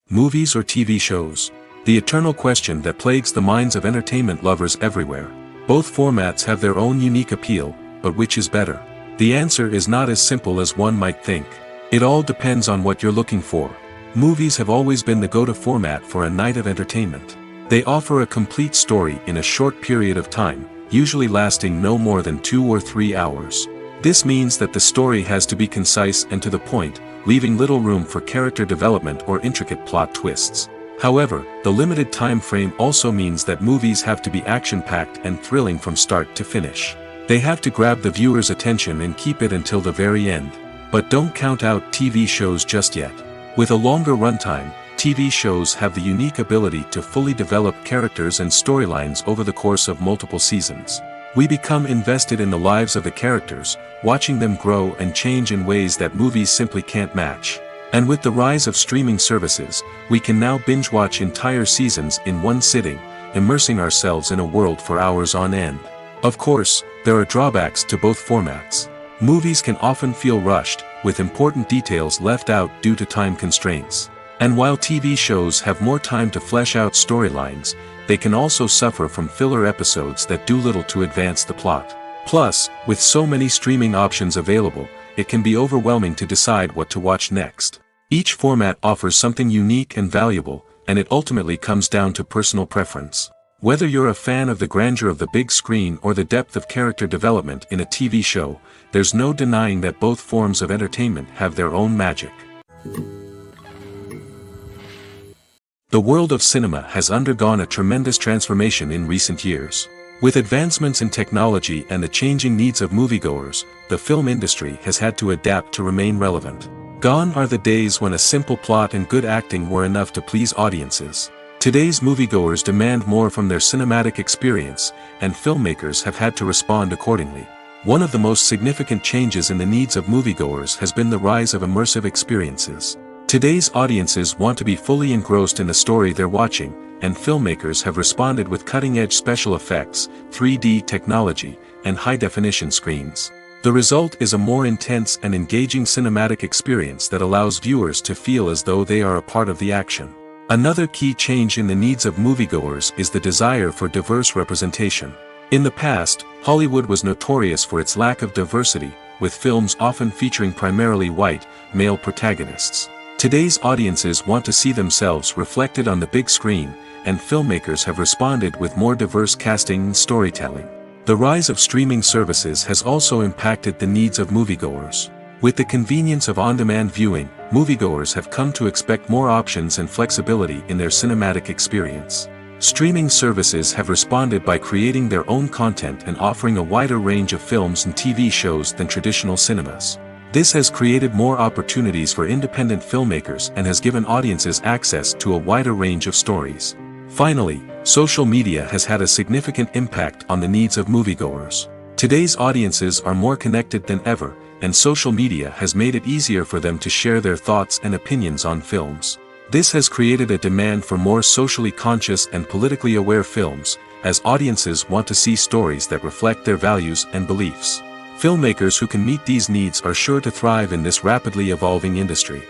Movies or TV shows? The eternal question that plagues the minds of entertainment lovers everywhere. Both formats have their own unique appeal, but which is better? The answer is not as simple as one might think. It all depends on what you're looking for. Movies have always been the go-to format for a night of entertainment. They offer a complete story in a short period of time, usually lasting no more than 2 or 3 hours. This means that the story has to be concise and to the point, leaving little room for character development or intricate plot twists. However, the limited time frame also means that movies have to be action-packed and thrilling from start to finish. They have to grab the viewer's attention and keep it until the very end. But don't count out TV shows just yet. With a longer runtime, TV shows have the unique ability to fully develop characters and storylines over the course of multiple seasons. We become invested in the lives of the characters, watching them grow and change in ways that movies simply can't match. And with the rise of streaming services, we can now binge-watch entire seasons in one sitting, immersing ourselves in a world for hours on end. Of course, there are drawbacks to both formats. Movies can often feel rushed, with important details left out due to time constraints. And while TV shows have more time to flesh out storylines, they can also suffer from filler episodes that do little to advance the plot. Plus, with so many streaming options available, it can be overwhelming to decide what to watch next. Each format offers something unique and valuable, and it ultimately comes down to personal preference. Whether you're a fan of the grandeur of the big screen or the depth of character development in a TV show, there's no denying that both forms of entertainment have their own magic. The world of cinema has undergone a tremendous transformation in recent years. With advancements in technology and the changing needs of moviegoers, the film industry has had to adapt to remain relevant. Gone are the days when a simple plot and good acting were enough to please audiences. Today's moviegoers demand more from their cinematic experience, and filmmakers have had to respond accordingly. One of the most significant changes in the needs of moviegoers has been the rise of immersive experiences. Today's audiences want to be fully engrossed in the story they're watching, and filmmakers have responded with cutting-edge special effects, 3D technology, and high-definition screens. The result is a more intense and engaging cinematic experience that allows viewers to feel as though they are a part of the action. Another key change in the needs of moviegoers is the desire for diverse representation. In the past, Hollywood was notorious for its lack of diversity, with films often featuring primarily white, male protagonists. Today's audiences want to see themselves reflected on the big screen, and filmmakers have responded with more diverse casting and storytelling. The rise of streaming services has also impacted the needs of moviegoers. With the convenience of on-demand viewing, moviegoers have come to expect more options and flexibility in their cinematic experience. Streaming services have responded by creating their own content and offering a wider range of films and TV shows than traditional cinemas. This has created more opportunities for independent filmmakers and has given audiences access to a wider range of stories. Finally, social media has had a significant impact on the needs of moviegoers. Today's audiences are more connected than ever, and social media has made it easier for them to share their thoughts and opinions on films. This has created a demand for more socially conscious and politically aware films, as audiences want to see stories that reflect their values and beliefs. Filmmakers who can meet these needs are sure to thrive in this rapidly evolving industry.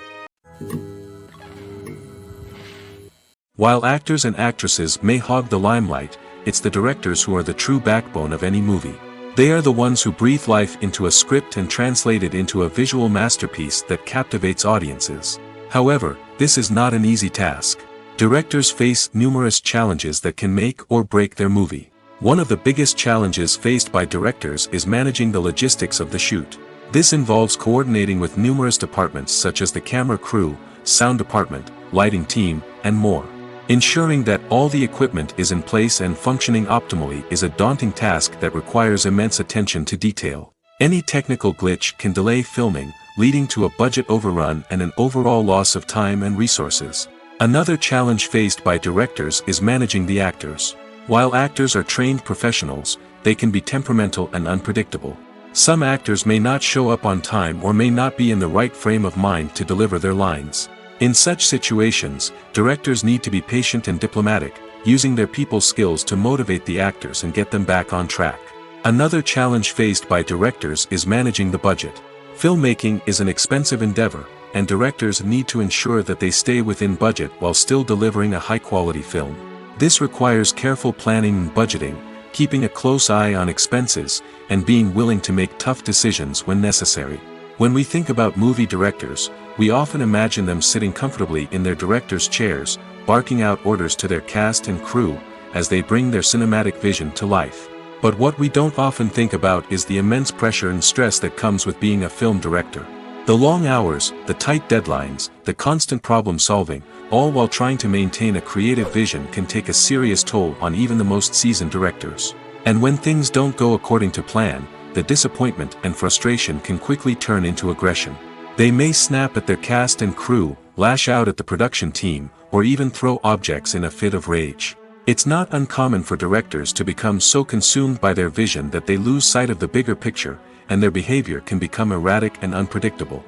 While actors and actresses may hog the limelight, it's the directors who are the true backbone of any movie. They are the ones who breathe life into a script and translate it into a visual masterpiece that captivates audiences. However, this is not an easy task. Directors face numerous challenges that can make or break their movie. One of the biggest challenges faced by directors is managing the logistics of the shoot. This involves coordinating with numerous departments such as the camera crew, sound department, lighting team, and more. Ensuring that all the equipment is in place and functioning optimally is a daunting task that requires immense attention to detail. Any technical glitch can delay filming, leading to a budget overrun and an overall loss of time and resources. Another challenge faced by directors is managing the actors. While actors are trained professionals, they can be temperamental and unpredictable. Some actors may not show up on time or may not be in the right frame of mind to deliver their lines. In such situations, directors need to be patient and diplomatic, using their people skills to motivate the actors and get them back on track. Another challenge faced by directors is managing the budget. Filmmaking is an expensive endeavor, and directors need to ensure that they stay within budget while still delivering a high-quality film. This requires careful planning and budgeting, keeping a close eye on expenses, and being willing to make tough decisions when necessary. When we think about movie directors, we often imagine them sitting comfortably in their director's chairs, barking out orders to their cast and crew, as they bring their cinematic vision to life. But what we don't often think about is the immense pressure and stress that comes with being a film director. The long hours, the tight deadlines, the constant problem solving, all while trying to maintain a creative vision can take a serious toll on even the most seasoned directors. And when things don't go according to plan, the disappointment and frustration can quickly turn into aggression. They may snap at their cast and crew, lash out at the production team, or even throw objects in a fit of rage. It's not uncommon for directors to become so consumed by their vision that they lose sight of the bigger picture, and their behavior can become erratic and unpredictable.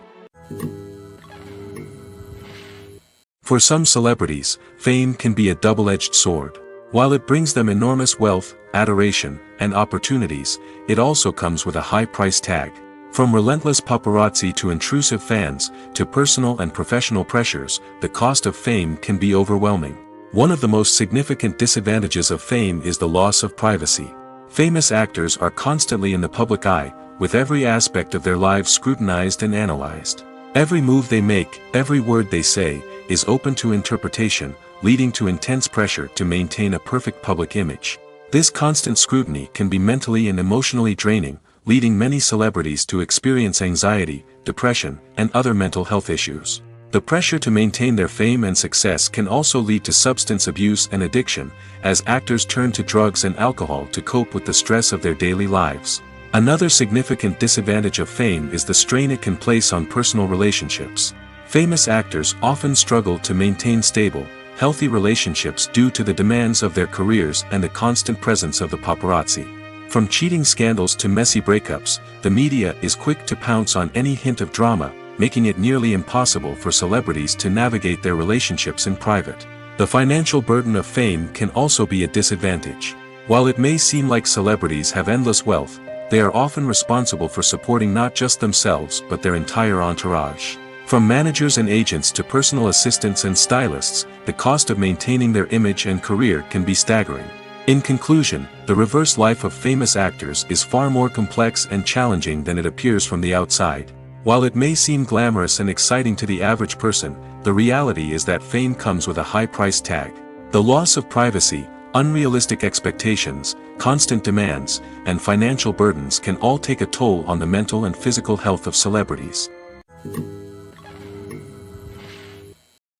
For some celebrities, fame can be a double-edged sword. While it brings them enormous wealth, adoration, and opportunities, it also comes with a high price tag. From relentless paparazzi to intrusive fans, to personal and professional pressures, the cost of fame can be overwhelming. One of the most significant disadvantages of fame is the loss of privacy. Famous actors are constantly in the public eye, with every aspect of their lives scrutinized and analyzed. Every move they make, every word they say, is open to interpretation, leading to intense pressure to maintain a perfect public image. This constant scrutiny can be mentally and emotionally draining, leading many celebrities to experience anxiety, depression, and other mental health issues. The pressure to maintain their fame and success can also lead to substance abuse and addiction, as actors turn to drugs and alcohol to cope with the stress of their daily lives. Another significant disadvantage of fame is the strain it can place on personal relationships. Famous actors often struggle to maintain stable, healthy relationships due to the demands of their careers and the constant presence of the paparazzi. From cheating scandals to messy breakups, the media is quick to pounce on any hint of drama, making it nearly impossible for celebrities to navigate their relationships in private. The financial burden of fame can also be a disadvantage. While it may seem like celebrities have endless wealth, they are often responsible for supporting not just themselves but their entire entourage. From managers and agents to personal assistants and stylists, the cost of maintaining their image and career can be staggering. In conclusion, the reverse life of famous actors is far more complex and challenging than it appears from the outside. While it may seem glamorous and exciting to the average person, the reality is that fame comes with a high price tag. The loss of privacy, unrealistic expectations, constant demands, and financial burdens can all take a toll on the mental and physical health of celebrities.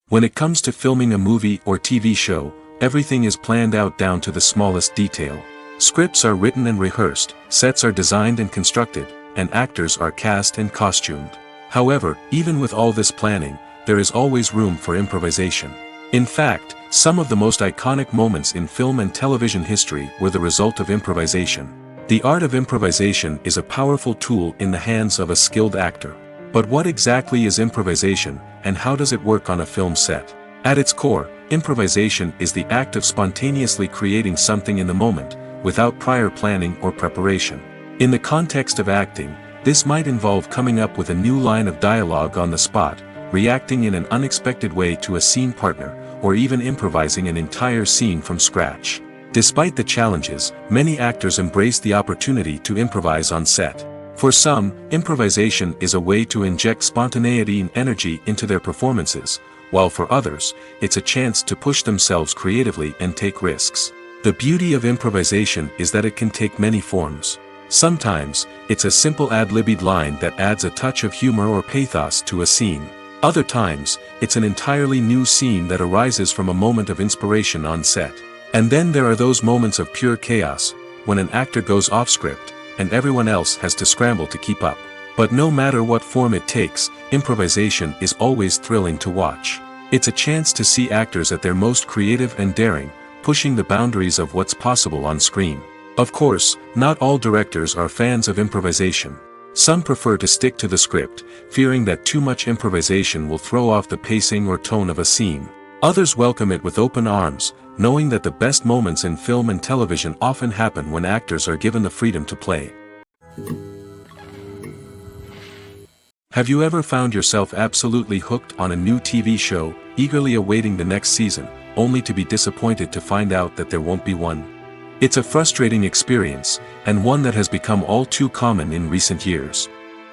When it comes to filming a movie or TV show, everything is planned out down to the smallest detail. Scripts are written and rehearsed, sets are designed and constructed, and actors are cast and costumed. However, even with all this planning, there is always room for improvisation. In fact, some of the most iconic moments in film and television history were the result of improvisation. The art of improvisation is a powerful tool in the hands of a skilled actor. But what exactly is improvisation, and how does it work on a film set? At its core, improvisation is the act of spontaneously creating something in the moment, without prior planning or preparation. In the context of acting, this might involve coming up with a new line of dialogue on the spot, reacting in an unexpected way to a scene partner, or even improvising an entire scene from scratch. Despite the challenges, many actors embrace the opportunity to improvise on set. For some, improvisation is a way to inject spontaneity and energy into their performances, while for others, it's a chance to push themselves creatively and take risks. The beauty of improvisation is that it can take many forms. Sometimes, it's a simple ad-libbed line that adds a touch of humor or pathos to a scene. Other times, it's an entirely new scene that arises from a moment of inspiration on set. And then there are those moments of pure chaos, when an actor goes off script, and everyone else has to scramble to keep up. But no matter what form it takes, improvisation is always thrilling to watch. It's a chance to see actors at their most creative and daring, pushing the boundaries of what's possible on screen. Of course, not all directors are fans of improvisation. Some prefer to stick to the script, fearing that too much improvisation will throw off the pacing or tone of a scene. Others welcome it with open arms, knowing that the best moments in film and television often happen when actors are given the freedom to play. Have you ever found yourself absolutely hooked on a new TV show, eagerly awaiting the next season, only to be disappointed to find out that there won't be one? It's a frustrating experience, and one that has become all too common in recent years.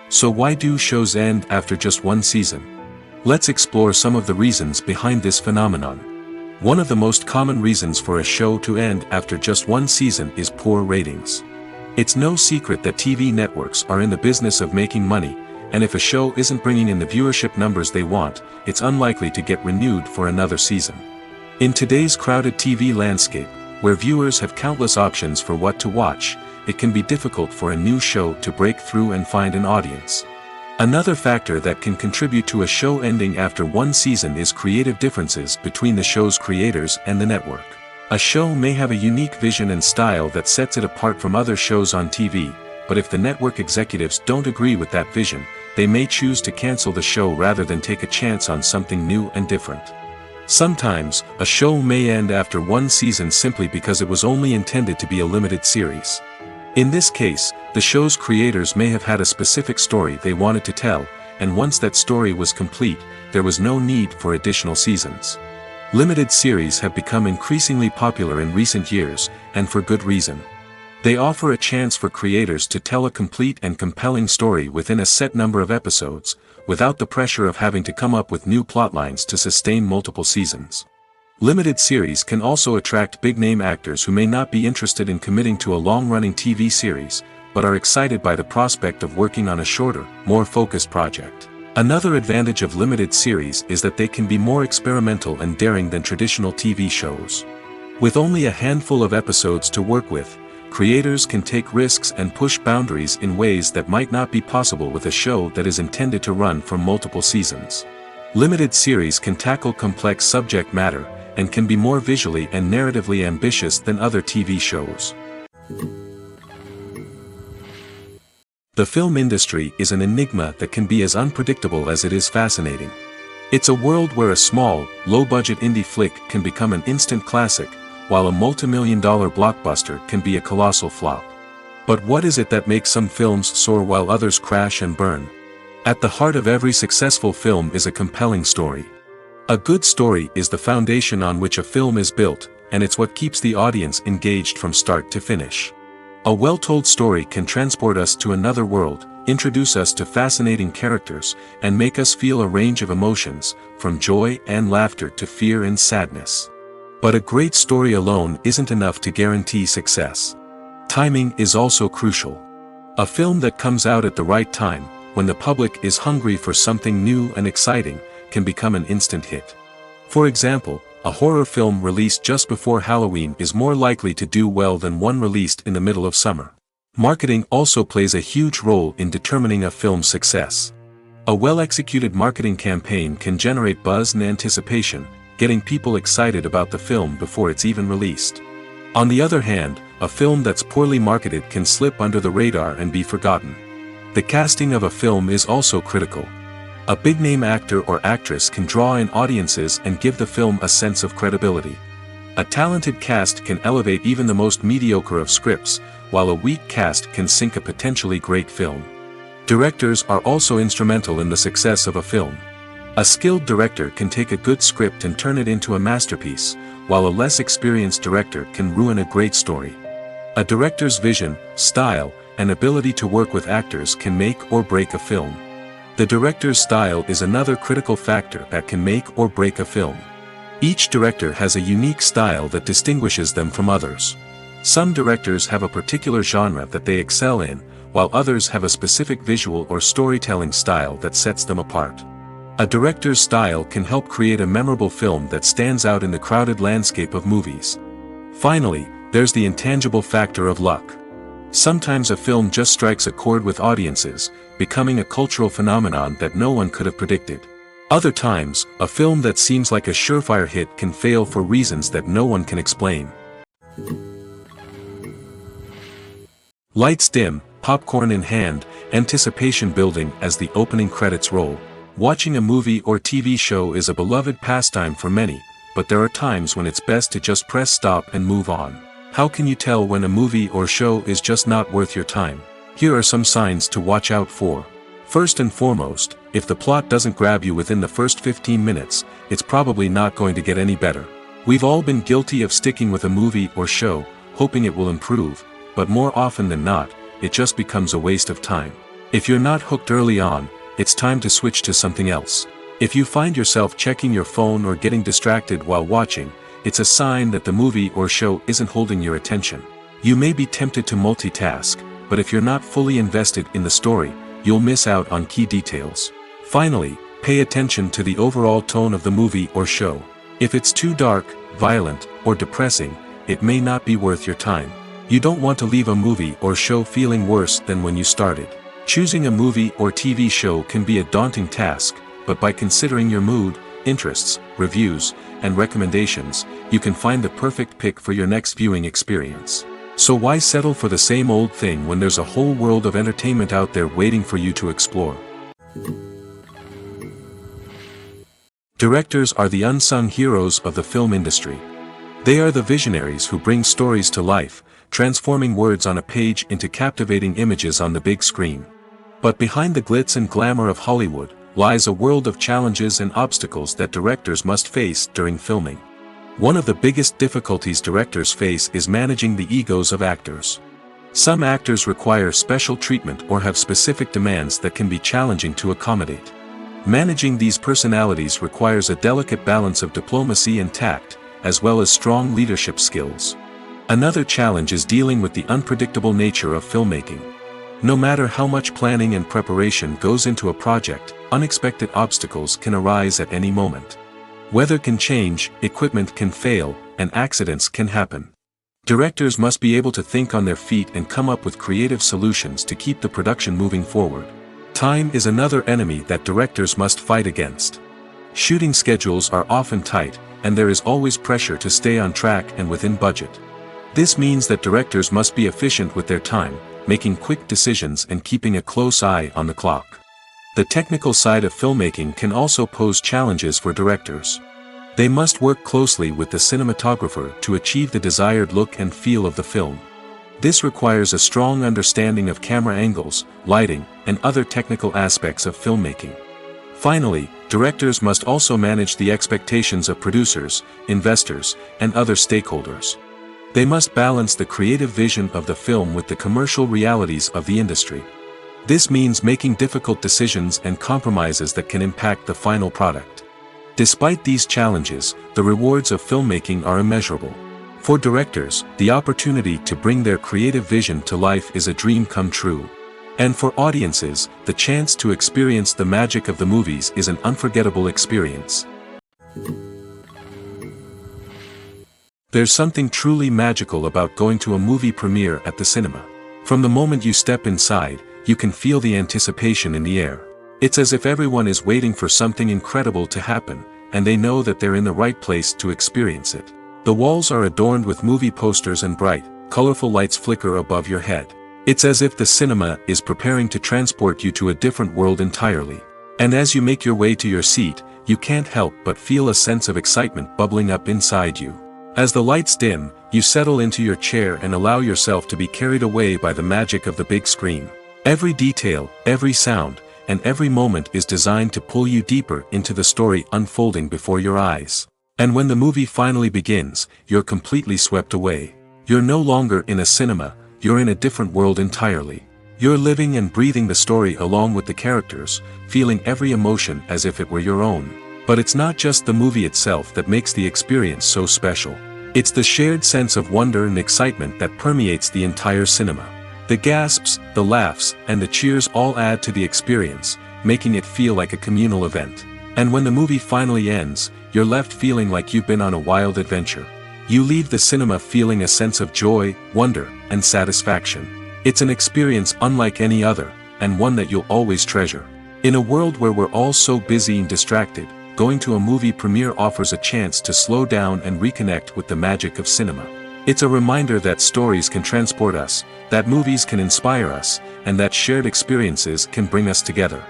So why do shows end after just one season? Let's explore some of the reasons behind this phenomenon. One of the most common reasons for a show to end after just one season is poor ratings. It's no secret that TV networks are in the business of making money, and if a show isn't bringing in the viewership numbers they want, it's unlikely to get renewed for another season. In today's crowded TV landscape, where viewers have countless options for what to watch, it can be difficult for a new show to break through and find an audience. Another factor that can contribute to a show ending after one season is creative differences between the show's creators and the network. A show may have a unique vision and style that sets it apart from other shows on TV, but if the network executives don't agree with that vision, they may choose to cancel the show rather than take a chance on something new and different. Sometimes, a show may end after one season simply because it was only intended to be a limited series. In this case, the show's creators may have had a specific story they wanted to tell, and once that story was complete, there was no need for additional seasons. Limited series have become increasingly popular in recent years, and for good reason. They offer a chance for creators to tell a complete and compelling story within a set number of episodes, without the pressure of having to come up with new plotlines to sustain multiple seasons. Limited series can also attract big-name actors who may not be interested in committing to a long-running TV series, but are excited by the prospect of working on a shorter, more focused project. Another advantage of limited series is that they can be more experimental and daring than traditional TV shows. With only a handful of episodes to work with, creators can take risks and push boundaries in ways that might not be possible with a show that is intended to run for multiple seasons. Limited series can tackle complex subject matter, and can be more visually and narratively ambitious than other TV shows. The film industry is an enigma that can be as unpredictable as it is fascinating. It's a world where a small, low-budget indie flick can become an instant classic, while a multi-million-dollar blockbuster can be a colossal flop. But what is it that makes some films soar while others crash and burn? At the heart of every successful film is a compelling story. A good story is the foundation on which a film is built, and it's what keeps the audience engaged from start to finish. A well-told story can transport us to another world, introduce us to fascinating characters, and make us feel a range of emotions, from joy and laughter to fear and sadness. But a great story alone isn't enough to guarantee success. Timing is also crucial. A film that comes out at the right time, when the public is hungry for something new and exciting, can become an instant hit. For example, a horror film released just before Halloween is more likely to do well than one released in the middle of summer. Marketing also plays a huge role in determining a film's success. A well-executed marketing campaign can generate buzz and anticipation, getting people excited about the film before it's even released. On the other hand, a film that's poorly marketed can slip under the radar and be forgotten. The casting of a film is also critical. A big-name actor or actress can draw in audiences and give the film a sense of credibility. A talented cast can elevate even the most mediocre of scripts, while a weak cast can sink a potentially great film. Directors are also instrumental in the success of a film. A skilled director can take a good script and turn it into a masterpiece, while a less experienced director can ruin a great story. A director's vision, style, and ability to work with actors can make or break a film. The director's style is another critical factor that can make or break a film. Each director has a unique style that distinguishes them from others. Some directors have a particular genre that they excel in, while others have a specific visual or storytelling style that sets them apart. A director's style can help create a memorable film that stands out in the crowded landscape of movies. Finally, there's the intangible factor of luck. Sometimes a film just strikes a chord with audiences, becoming a cultural phenomenon that no one could have predicted. Other times, a film that seems like a surefire hit can fail for reasons that no one can explain. Lights dim, popcorn in hand, anticipation building as the opening credits roll. Watching a movie or TV show is a beloved pastime for many, but there are times when it's best to just press stop and move on. How can you tell when a movie or show is just not worth your time? Here are some signs to watch out for. First and foremost, if the plot doesn't grab you within the first 15 minutes, it's probably not going to get any better. We've all been guilty of sticking with a movie or show, hoping it will improve, but more often than not, it just becomes a waste of time. If you're not hooked early on, it's time to switch to something else. If you find yourself checking your phone or getting distracted while watching, it's a sign that the movie or show isn't holding your attention. You may be tempted to multitask, but if you're not fully invested in the story, you'll miss out on key details. Finally, pay attention to the overall tone of the movie or show. If it's too dark, violent, or depressing, it may not be worth your time. You don't want to leave a movie or show feeling worse than when you started. Choosing a movie or TV show can be a daunting task, but by considering your mood, interests, reviews, and recommendations, you can find the perfect pick for your next viewing experience. So why settle for the same old thing when there's a whole world of entertainment out there waiting for you to explore? Directors are the unsung heroes of the film industry. They are the visionaries who bring stories to life, transforming words on a page into captivating images on the big screen. But behind the glitz and glamour of Hollywood, lies a world of challenges and obstacles that directors must face during filming. One of the biggest difficulties directors face is managing the egos of actors. Some actors require special treatment or have specific demands that can be challenging to accommodate. Managing these personalities requires a delicate balance of diplomacy and tact, as well as strong leadership skills. Another challenge is dealing with the unpredictable nature of filmmaking. No matter how much planning and preparation goes into a project, unexpected obstacles can arise at any moment. Weather can change, equipment can fail, and accidents can happen. Directors must be able to think on their feet and come up with creative solutions to keep the production moving forward. Time is another enemy that directors must fight against. Shooting schedules are often tight, and there is always pressure to stay on track and within budget. This means that directors must be efficient with their time, making quick decisions and keeping a close eye on the clock. The technical side of filmmaking can also pose challenges for directors. They must work closely with the cinematographer to achieve the desired look and feel of the film. This requires a strong understanding of camera angles, lighting, and other technical aspects of filmmaking. Finally, directors must also manage the expectations of producers, investors, and other stakeholders. They must balance the creative vision of the film with the commercial realities of the industry. This means making difficult decisions and compromises that can impact the final product. Despite these challenges, the rewards of filmmaking are immeasurable. For directors, the opportunity to bring their creative vision to life is a dream come true. And for audiences, the chance to experience the magic of the movies is an unforgettable experience. There's something truly magical about going to a movie premiere at the cinema. From the moment you step inside, you can feel the anticipation in the air. It's as if everyone is waiting for something incredible to happen, and they know that they're in the right place to experience it. The walls are adorned with movie posters and bright, colorful lights flicker above your head. It's as if the cinema is preparing to transport you to a different world entirely. And as you make your way to your seat, you can't help but feel a sense of excitement bubbling up inside you. As the lights dim, you settle into your chair and allow yourself to be carried away by the magic of the big screen. Every detail, every sound, and every moment is designed to pull you deeper into the story unfolding before your eyes. And when the movie finally begins, you're completely swept away. You're no longer in a cinema, you're in a different world entirely. You're living and breathing the story along with the characters, feeling every emotion as if it were your own. But it's not just the movie itself that makes the experience so special. It's the shared sense of wonder and excitement that permeates the entire cinema. The gasps, the laughs, and the cheers all add to the experience, making it feel like a communal event. And when the movie finally ends, you're left feeling like you've been on a wild adventure. You leave the cinema feeling a sense of joy, wonder, and satisfaction. It's an experience unlike any other, and one that you'll always treasure. In a world where we're all so busy and distracted, going to a movie premiere offers a chance to slow down and reconnect with the magic of cinema. It's a reminder that stories can transport us, that movies can inspire us, and that shared experiences can bring us together.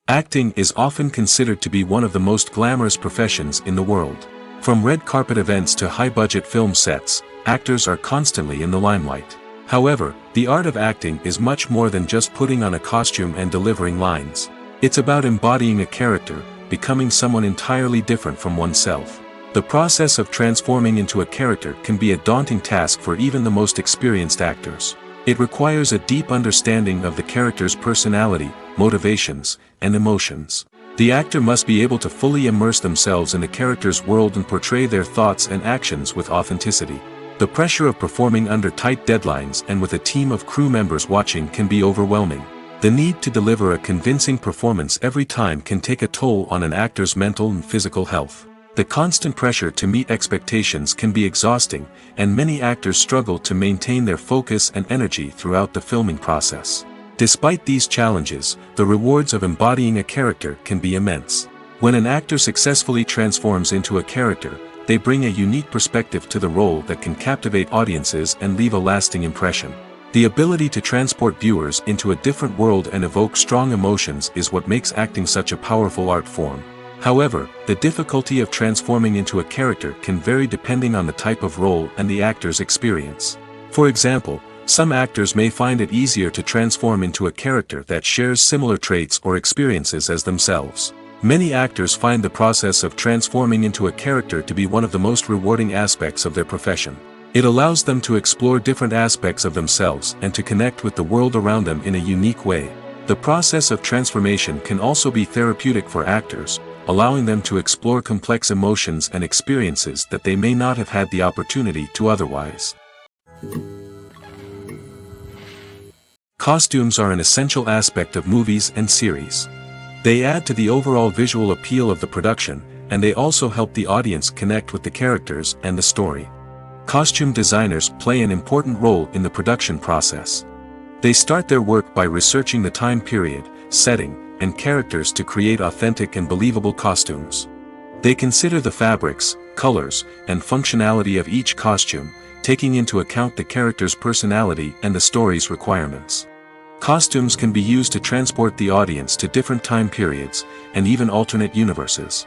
Acting is often considered to be one of the most glamorous professions in the world. From red carpet events to high-budget film sets, actors are constantly in the limelight. However, the art of acting is much more than just putting on a costume and delivering lines. It's about embodying a character, becoming someone entirely different from oneself. The process of transforming into a character can be a daunting task for even the most experienced actors. It requires a deep understanding of the character's personality, motivations, and emotions. The actor must be able to fully immerse themselves in the character's world and portray their thoughts and actions with authenticity. The pressure of performing under tight deadlines and with a team of crew members watching can be overwhelming. The need to deliver a convincing performance every time can take a toll on an actor's mental and physical health. The constant pressure to meet expectations can be exhausting, and many actors struggle to maintain their focus and energy throughout the filming process. Despite these challenges, the rewards of embodying a character can be immense. When an actor successfully transforms into a character, they bring a unique perspective to the role that can captivate audiences and leave a lasting impression. The ability to transport viewers into a different world and evoke strong emotions is what makes acting such a powerful art form. However, the difficulty of transforming into a character can vary depending on the type of role and the actor's experience. For example, some actors may find it easier to transform into a character that shares similar traits or experiences as themselves. Many actors find the process of transforming into a character to be one of the most rewarding aspects of their profession. It allows them to explore different aspects of themselves and to connect with the world around them in a unique way. The process of transformation can also be therapeutic for actors, allowing them to explore complex emotions and experiences that they may not have had the opportunity to otherwise. Costumes are an essential aspect of movies and series. They add to the overall visual appeal of the production, and they also help the audience connect with the characters and the story. Costume designers play an important role in the production process. They start their work by researching the time period, setting, and characters to create authentic and believable costumes. They consider the fabrics, colors, and functionality of each costume, taking into account the character's personality and the story's requirements. Costumes can be used to transport the audience to different time periods, and even alternate universes.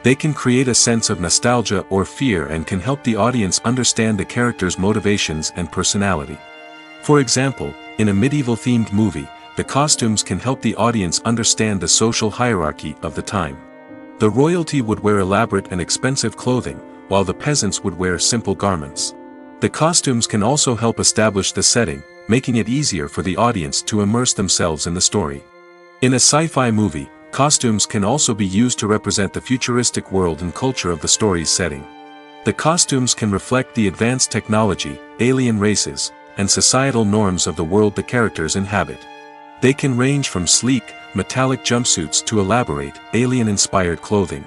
They can create a sense of nostalgia or fear and can help the audience understand the character's motivations and personality. For example, in a medieval-themed movie, the costumes can help the audience understand the social hierarchy of the time. The royalty would wear elaborate and expensive clothing, while the peasants would wear simple garments. The costumes can also help establish the setting, making it easier for the audience to immerse themselves in the story. In a sci-fi movie, costumes can also be used to represent the futuristic world and culture of the story's setting. The costumes can reflect the advanced technology, alien races, and societal norms of the world the characters inhabit. They can range from sleek, metallic jumpsuits to elaborate, alien-inspired clothing.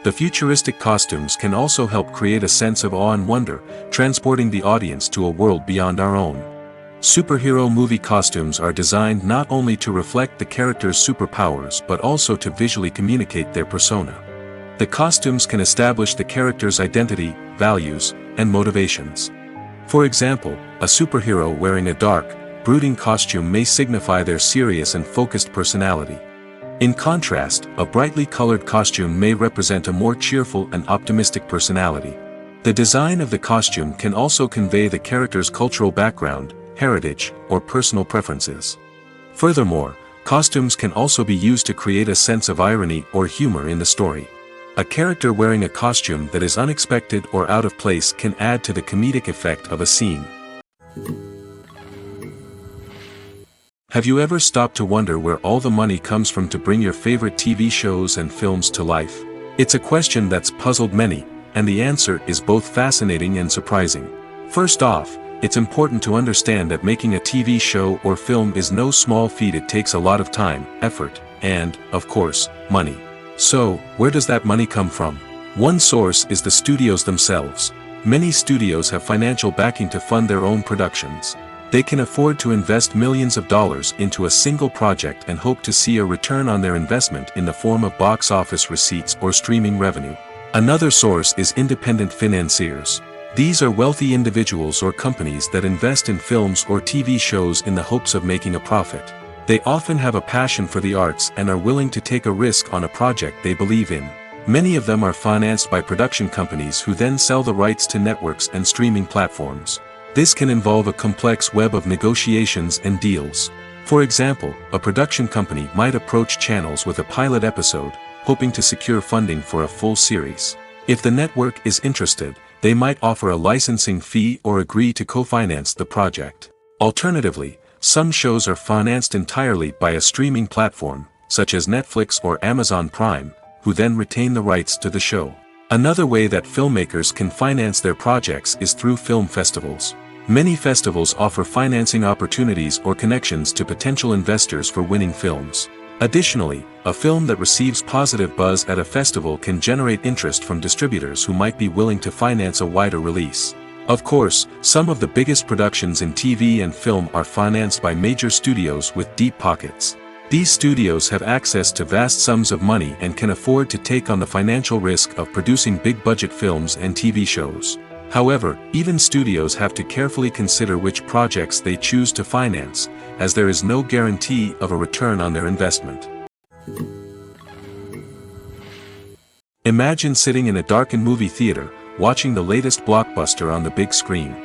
The futuristic costumes can also help create a sense of awe and wonder, transporting the audience to a world beyond our own. Superhero movie costumes are designed not only to reflect the character's superpowers but also to visually communicate their persona. The costumes can establish the character's identity, values, and motivations. For example, a superhero wearing a dark, brooding costume may signify their serious and focused personality. In contrast, a brightly colored costume may represent a more cheerful and optimistic personality. The design of the costume can also convey the character's cultural background, heritage, or personal preferences. Furthermore, costumes can also be used to create a sense of irony or humor in the story. A character wearing a costume that is unexpected or out of place can add to the comedic effect of a scene. Have you ever stopped to wonder where all the money comes from to bring your favorite TV shows and films to life? It's a question that's puzzled many, and the answer is both fascinating and surprising. First off, it's important to understand that making a TV show or film is no small feat. It takes a lot of time, effort, and, of course, money. So, where does that money come from? One source is the studios themselves. Many studios have financial backing to fund their own productions. They can afford to invest millions of dollars into a single project and hope to see a return on their investment in the form of box office receipts or streaming revenue. Another source is independent financiers. These are wealthy individuals or companies that invest in films or TV shows in the hopes of making a profit. They often have a passion for the arts and are willing to take a risk on a project they believe in. Many of them are financed by production companies who then sell the rights to networks and streaming platforms. This can involve a complex web of negotiations and deals. For example, a production company might approach channels with a pilot episode, hoping to secure funding for a full series. If the network is interested, they might offer a licensing fee or agree to co-finance the project. Alternatively, some shows are financed entirely by a streaming platform, such as Netflix or Amazon Prime, who then retain the rights to the show. Another way that filmmakers can finance their projects is through film festivals. Many festivals offer financing opportunities or connections to potential investors for winning films. Additionally, a film that receives positive buzz at a festival can generate interest from distributors who might be willing to finance a wider release. Of course, some of the biggest productions in TV and film are financed by major studios with deep pockets. These studios have access to vast sums of money and can afford to take on the financial risk of producing big-budget films and TV shows. However, even studios have to carefully consider which projects they choose to finance, as there is no guarantee of a return on their investment. Imagine sitting in a darkened movie theater, watching the latest blockbuster on the big screen.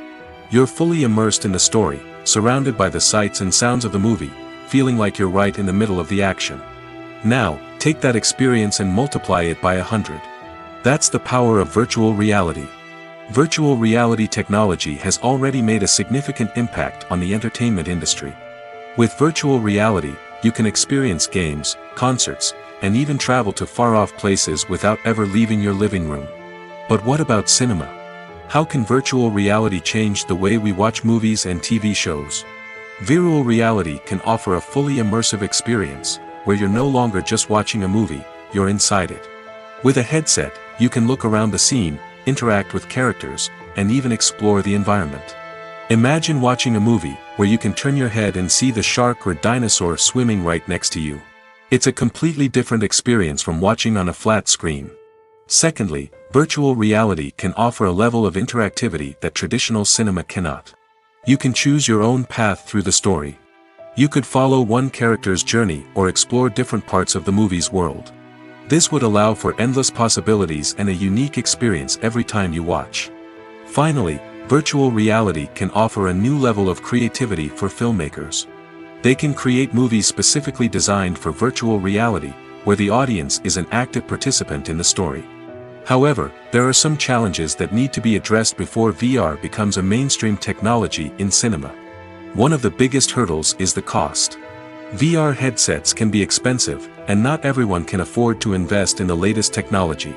You're fully immersed in the story, surrounded by the sights and sounds of the movie, feeling like you're right in the middle of the action. Now, take that experience and multiply it by 100. That's the power of virtual reality. Virtual reality technology has already made a significant impact on the entertainment industry. With virtual reality, you can experience games, concerts, and even travel to far-off places without ever leaving your living room. But what about cinema? How can virtual reality change the way we watch movies and TV shows? Virtual reality can offer a fully immersive experience, where you're no longer just watching a movie, you're inside it. With a headset, you can look around the scene, interact with characters, and even explore the environment. Imagine watching a movie where you can turn your head and see the shark or dinosaur swimming right next to you. It's a completely different experience from watching on a flat screen. Secondly, virtual reality can offer a level of interactivity that traditional cinema cannot. You can choose your own path through the story. You could follow one character's journey or explore different parts of the movie's world. This would allow for endless possibilities and a unique experience every time you watch. Finally, virtual reality can offer a new level of creativity for filmmakers. They can create movies specifically designed for virtual reality, where the audience is an active participant in the story. However, there are some challenges that need to be addressed before VR becomes a mainstream technology in cinema. One of the biggest hurdles is the cost. VR headsets can be expensive, and not everyone can afford to invest in the latest technology.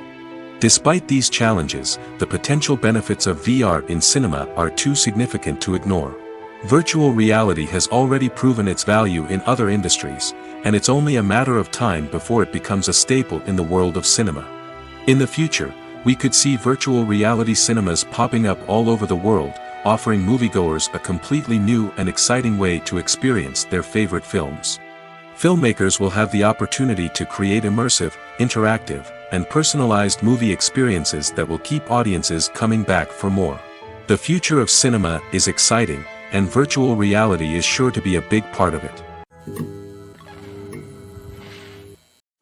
Despite these challenges, the potential benefits of VR in cinema are too significant to ignore. Virtual reality has already proven its value in other industries, and it's only a matter of time before it becomes a staple in the world of cinema. In the future, we could see virtual reality cinemas popping up all over the world, offering moviegoers a completely new and exciting way to experience their favorite films. Filmmakers will have the opportunity to create immersive, interactive, and personalized movie experiences that will keep audiences coming back for more. The future of cinema is exciting, and virtual reality is sure to be a big part of it.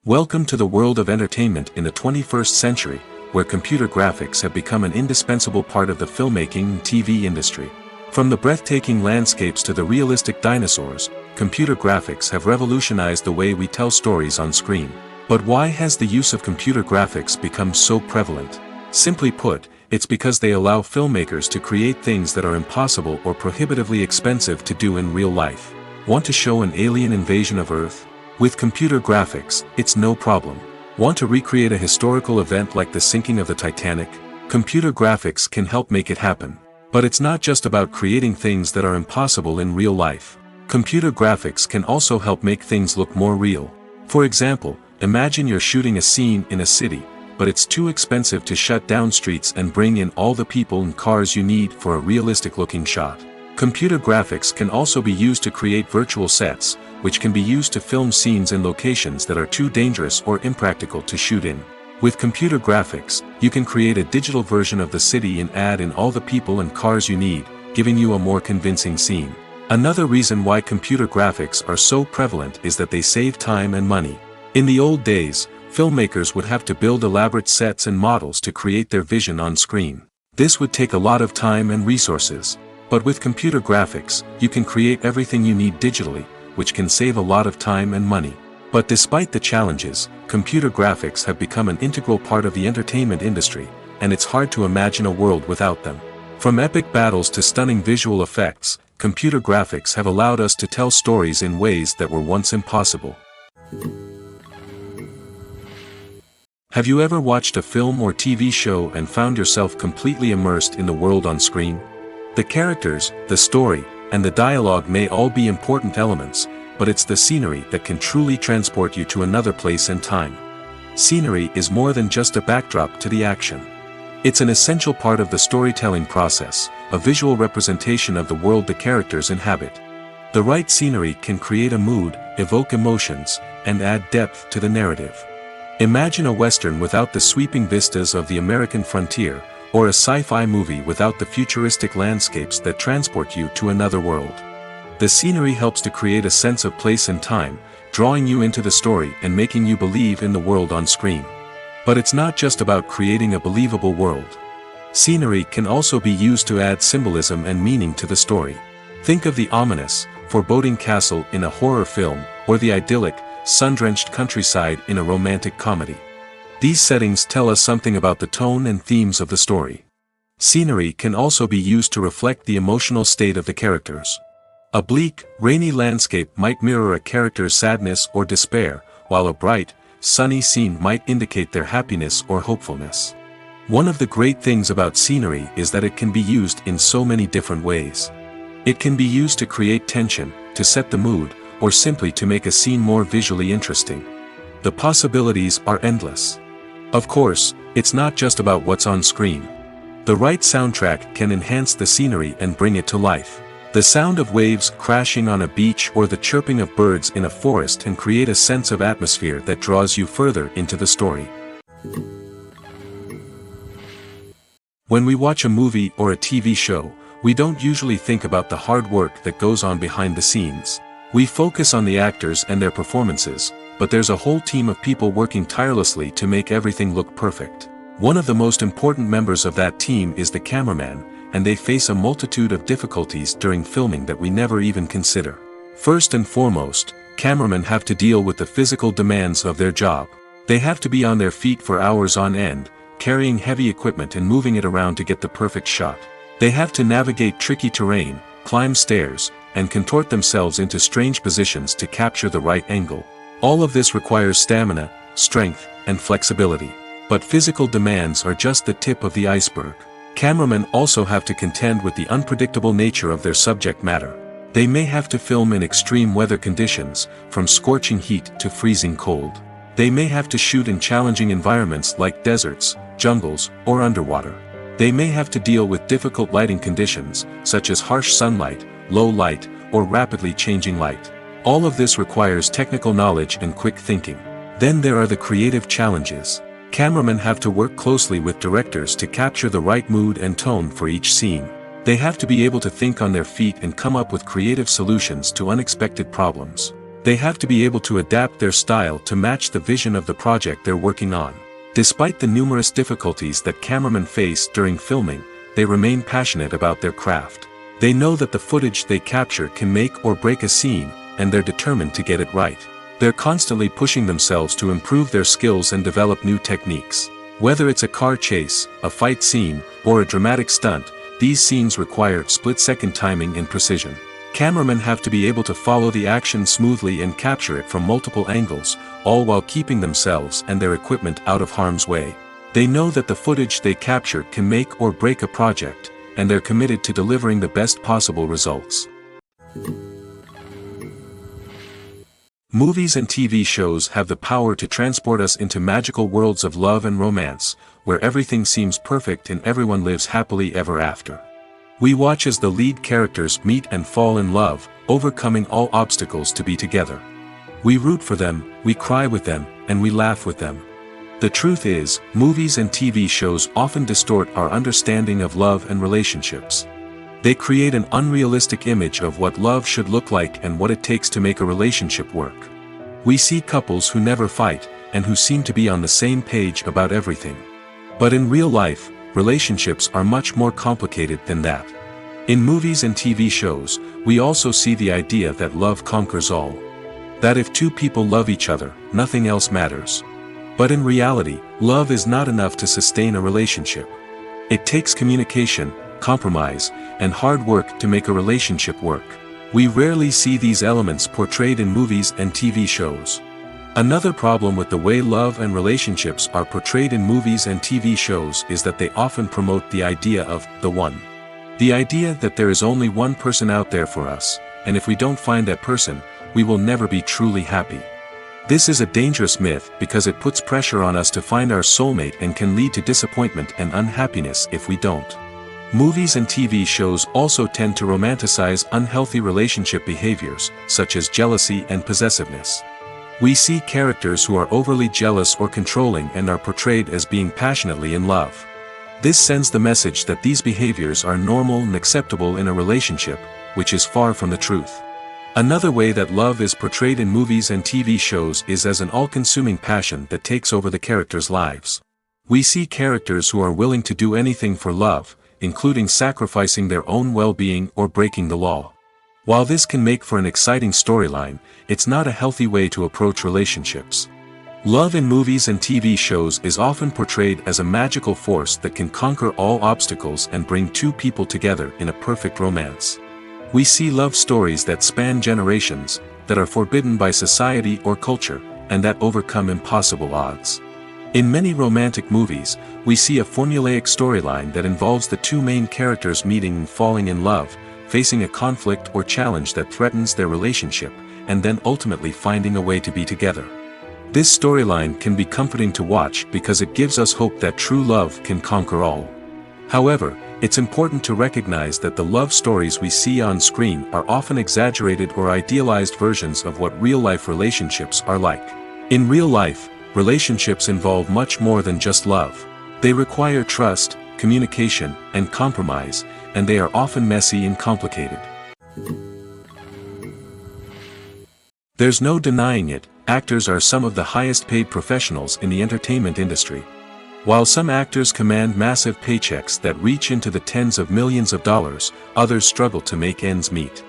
Welcome to the world of entertainment in the 21st century, where computer graphics have become an indispensable part of the filmmaking and TV industry. From the breathtaking landscapes to the realistic dinosaurs, computer graphics have revolutionized the way we tell stories on screen. But why has the use of computer graphics become so prevalent? Simply put, it's because they allow filmmakers to create things that are impossible or prohibitively expensive to do in real life. Want to show an alien invasion of Earth? With computer graphics, it's no problem. Want to recreate a historical event like the sinking of the Titanic? Computer graphics can help make it happen. But it's not just about creating things that are impossible in real life. Computer graphics can also help make things look more real. For example, imagine you're shooting a scene in a city, but it's too expensive to shut down streets and bring in all the people and cars you need for a realistic-looking shot. Computer graphics can also be used to create virtual sets, which can be used to film scenes in locations that are too dangerous or impractical to shoot in. With computer graphics, you can create a digital version of the city and add in all the people and cars you need, giving you a more convincing scene. Another reason why computer graphics are so prevalent is that they save time and money. In the old days, filmmakers would have to build elaborate sets and models to create their vision on screen. This would take a lot of time and resources. But with computer graphics, you can create everything you need digitally, which can save a lot of time and money. But despite the challenges, computer graphics have become an integral part of the entertainment industry, and it's hard to imagine a world without them. From epic battles to stunning visual effects, computer graphics have allowed us to tell stories in ways that were once impossible. Have you ever watched a film or TV show and found yourself completely immersed in the world on screen? The characters, the story, and the dialogue may all be important elements, but it's the scenery that can truly transport you to another place and time. Scenery is more than just a backdrop to the action. It's an essential part of the storytelling process, a visual representation of the world the characters inhabit. The right scenery can create a mood, evoke emotions, and add depth to the narrative. Imagine a Western without the sweeping vistas of the American frontier, or a sci-fi movie without the futuristic landscapes that transport you to another world. The scenery helps to create a sense of place and time, drawing you into the story and making you believe in the world on screen. But it's not just about creating a believable world. Scenery can also be used to add symbolism and meaning to the story. Think of the ominous, foreboding castle in a horror film, or the idyllic, sun-drenched countryside in a romantic comedy. These settings tell us something about the tone and themes of the story. Scenery can also be used to reflect the emotional state of the characters. A bleak, rainy landscape might mirror a character's sadness or despair, while a bright, sunny scene might indicate their happiness or hopefulness. One of the great things about scenery is that it can be used in so many different ways. It can be used to create tension, to set the mood, or simply to make a scene more visually interesting. The possibilities are endless. Of course, it's not just about what's on screen. The right soundtrack can enhance the scenery and bring it to life. The sound of waves crashing on a beach or the chirping of birds in a forest can create a sense of atmosphere that draws you further into the story. When we watch a movie or a TV show, we don't usually think about the hard work that goes on behind the scenes. We focus on the actors and their performances, but there's a whole team of people working tirelessly to make everything look perfect. One of the most important members of that team is the cameraman, and they face a multitude of difficulties during filming that we never even consider. First and foremost, cameramen have to deal with the physical demands of their job. They have to be on their feet for hours on end, carrying heavy equipment and moving it around to get the perfect shot. They have to navigate tricky terrain, climb stairs, and contort themselves into strange positions to capture the right angle. All of this requires stamina, strength, and flexibility. But physical demands are just the tip of the iceberg. Cameramen also have to contend with the unpredictable nature of their subject matter. They may have to film in extreme weather conditions, from scorching heat to freezing cold. They may have to shoot in challenging environments like deserts, jungles, or underwater. They may have to deal with difficult lighting conditions, such as harsh sunlight, low light, or rapidly changing light. All of this requires technical knowledge and quick thinking. Then there are the creative challenges. Cameramen have to work closely with directors to capture the right mood and tone for each scene. They have to be able to think on their feet and come up with creative solutions to unexpected problems. They have to be able to adapt their style to match the vision of the project they're working on. Despite the numerous difficulties that cameramen face during filming, they remain passionate about their craft. They know that the footage they capture can make or break a scene, and they're determined to get it right. They're constantly pushing themselves to improve their skills and develop new techniques. Whether it's a car chase, a fight scene, or a dramatic stunt, these scenes require split-second timing and precision. Cameramen have to be able to follow the action smoothly and capture it from multiple angles, all while keeping themselves and their equipment out of harm's way. They know that the footage they capture can make or break a project, and they're committed to delivering the best possible results. Movies and TV shows have the power to transport us into magical worlds of love and romance, where everything seems perfect and everyone lives happily ever after. We watch as the lead characters meet and fall in love, overcoming all obstacles to be together. We root for them, we cry with them, and we laugh with them. The truth is, movies and TV shows often distort our understanding of love and relationships. They create an unrealistic image of what love should look like and what it takes to make a relationship work. We see couples who never fight, and who seem to be on the same page about everything. But in real life, relationships are much more complicated than that. In movies and TV shows, we also see the idea that love conquers all. That if two people love each other, nothing else matters. But in reality, love is not enough to sustain a relationship. It takes communication, compromise, and hard work to make a relationship work. We rarely see these elements portrayed in movies and TV shows. Another problem with the way love and relationships are portrayed in movies and TV shows is that they often promote the idea of the one. The idea that there is only one person out there for us, and if we don't find that person, we will never be truly happy. This is a dangerous myth because it puts pressure on us to find our soulmate and can lead to disappointment and unhappiness if we don't. Movies and TV shows also tend to romanticize unhealthy relationship behaviors, such as jealousy and possessiveness. We see characters who are overly jealous or controlling and are portrayed as being passionately in love. This sends the message that these behaviors are normal and acceptable in a relationship, which is far from the truth. Another way that love is portrayed in movies and TV shows is as an all-consuming passion that takes over the characters' lives. We see characters who are willing to do anything for love, including sacrificing their own well-being or breaking the law. While this can make for an exciting storyline, it's not a healthy way to approach relationships. Love in movies and TV shows is often portrayed as a magical force that can conquer all obstacles and bring two people together in a perfect romance. We see love stories that span generations, that are forbidden by society or culture, and that overcome impossible odds. In many romantic movies, we see a formulaic storyline that involves the two main characters meeting and falling in love, facing a conflict or challenge that threatens their relationship, and then ultimately finding a way to be together. This storyline can be comforting to watch because it gives us hope that true love can conquer all. However, it's important to recognize that the love stories we see on screen are often exaggerated or idealized versions of what real-life relationships are like. In real life, relationships involve much more than just love. They require trust, communication, and compromise, and they are often messy and complicated. There's no denying it, actors are some of the highest-paid professionals in the entertainment industry. While some actors command massive paychecks that reach into the tens of millions of dollars, others struggle to make ends meet.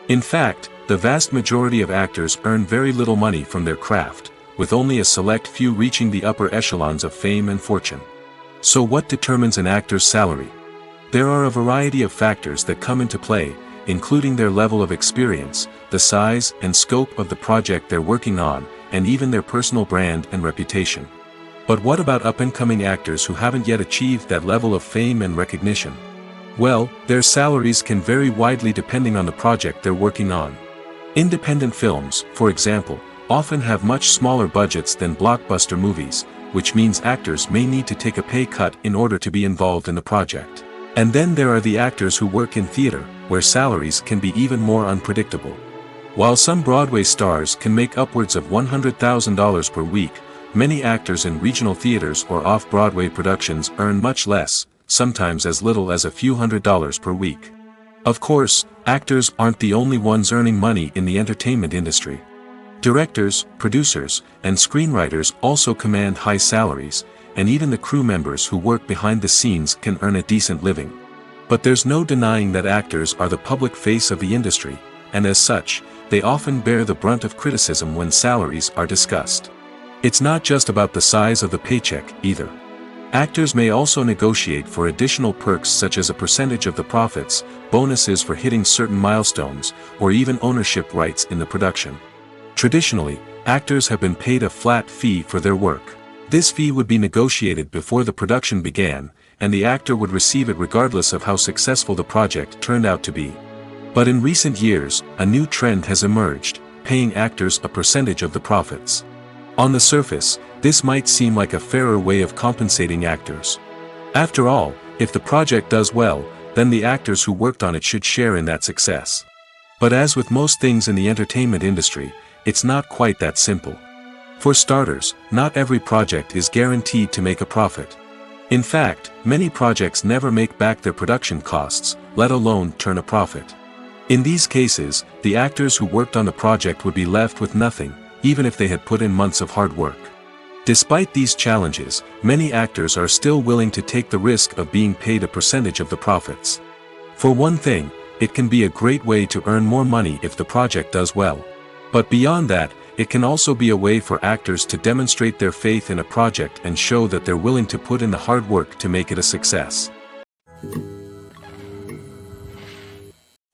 In fact, the vast majority of actors earn very little money from their craft, with only a select few reaching the upper echelons of fame and fortune. So what determines an actor's salary? There are a variety of factors that come into play, including their level of experience, the size and scope of the project they're working on, and even their personal brand and reputation. But what about up-and-coming actors who haven't yet achieved that level of fame and recognition? Well, their salaries can vary widely depending on the project they're working on. Independent films, for example, often have much smaller budgets than blockbuster movies, which means actors may need to take a pay cut in order to be involved in the project. And then there are the actors who work in theater, where salaries can be even more unpredictable. While some Broadway stars can make upwards of $100,000 per week, many actors in regional theaters or off-Broadway productions earn much less, sometimes as little as a few $100s per week. Of course, actors aren't the only ones earning money in the entertainment industry. Directors, producers, and screenwriters also command high salaries, and even the crew members who work behind the scenes can earn a decent living. But there's no denying that actors are the public face of the industry, and as such, they often bear the brunt of criticism when salaries are discussed. It's not just about the size of the paycheck, either. Actors may also negotiate for additional perks such as a percentage of the profits, bonuses for hitting certain milestones, or even ownership rights in the production. Traditionally, actors have been paid a flat fee for their work. This fee would be negotiated before the production began, and the actor would receive it regardless of how successful the project turned out to be. But in recent years, a new trend has emerged, paying actors a percentage of the profits. On the surface, this might seem like a fairer way of compensating actors. After all, if the project does well, then the actors who worked on it should share in that success. But as with most things in the entertainment industry, it's not quite that simple. For starters, not every project is guaranteed to make a profit. In fact, many projects never make back their production costs, let alone turn a profit. In these cases, the actors who worked on the project would be left with nothing, even if they had put in months of hard work. Despite these challenges, many actors are still willing to take the risk of being paid a percentage of the profits. For one thing, it can be a great way to earn more money if the project does well. But beyond that, it can also be a way for actors to demonstrate their faith in a project and show that they're willing to put in the hard work to make it a success.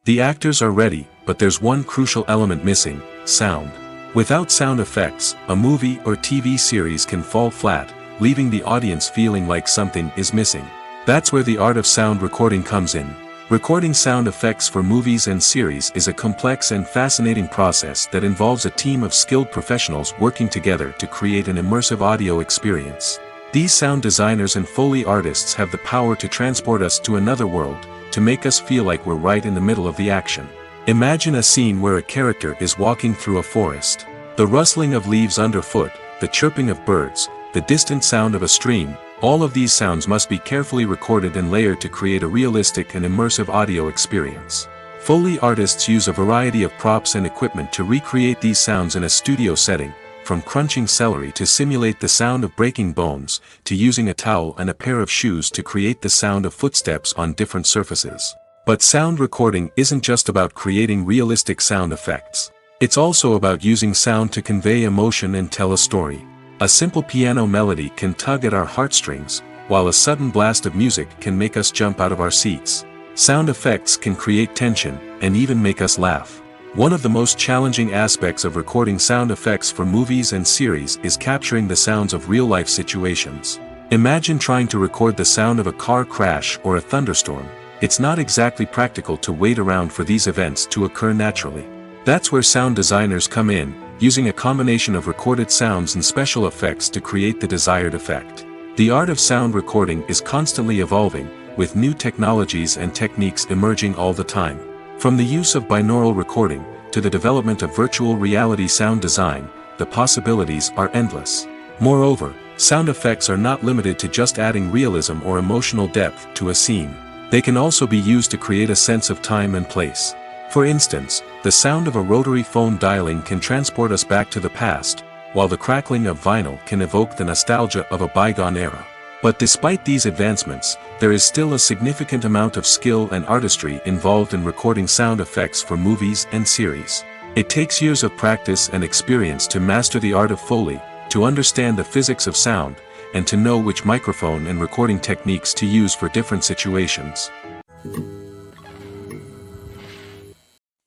The actors are ready, but there's one crucial element missing: sound. Without sound effects, a movie or TV series can fall flat, leaving the audience feeling like something is missing. That's where the art of sound recording comes in. Recording sound effects for movies and series is a complex and fascinating process that involves a team of skilled professionals working together to create an immersive audio experience. These sound designers and Foley artists have the power to transport us to another world, to make us feel like we're right in the middle of the action. Imagine a scene where a character is walking through a forest. The rustling of leaves underfoot, the chirping of birds, the distant sound of a stream, all of these sounds must be carefully recorded and layered to create a realistic and immersive audio experience. Foley artists use a variety of props and equipment to recreate these sounds in a studio setting, from crunching celery to simulate the sound of breaking bones, to using a towel and a pair of shoes to create the sound of footsteps on different surfaces. But sound recording isn't just about creating realistic sound effects. It's also about using sound to convey emotion and tell a story. A simple piano melody can tug at our heartstrings, while a sudden blast of music can make us jump out of our seats. Sound effects can create tension, and even make us laugh. One of the most challenging aspects of recording sound effects for movies and series is capturing the sounds of real-life situations. Imagine trying to record the sound of a car crash or a thunderstorm. It's not exactly practical to wait around for these events to occur naturally. That's where sound designers come in, using a combination of recorded sounds and special effects to create the desired effect. The art of sound recording is constantly evolving, with new technologies and techniques emerging all the time. From the use of binaural recording, to the development of virtual reality sound design, the possibilities are endless. Moreover, sound effects are not limited to just adding realism or emotional depth to a scene. They can also be used to create a sense of time and place. For instance, the sound of a rotary phone dialing can transport us back to the past, while the crackling of vinyl can evoke the nostalgia of a bygone era. But despite these advancements, there is still a significant amount of skill and artistry involved in recording sound effects for movies and series. It takes years of practice and experience to master the art of Foley, to understand the physics of sound, and to know which microphone and recording techniques to use for different situations.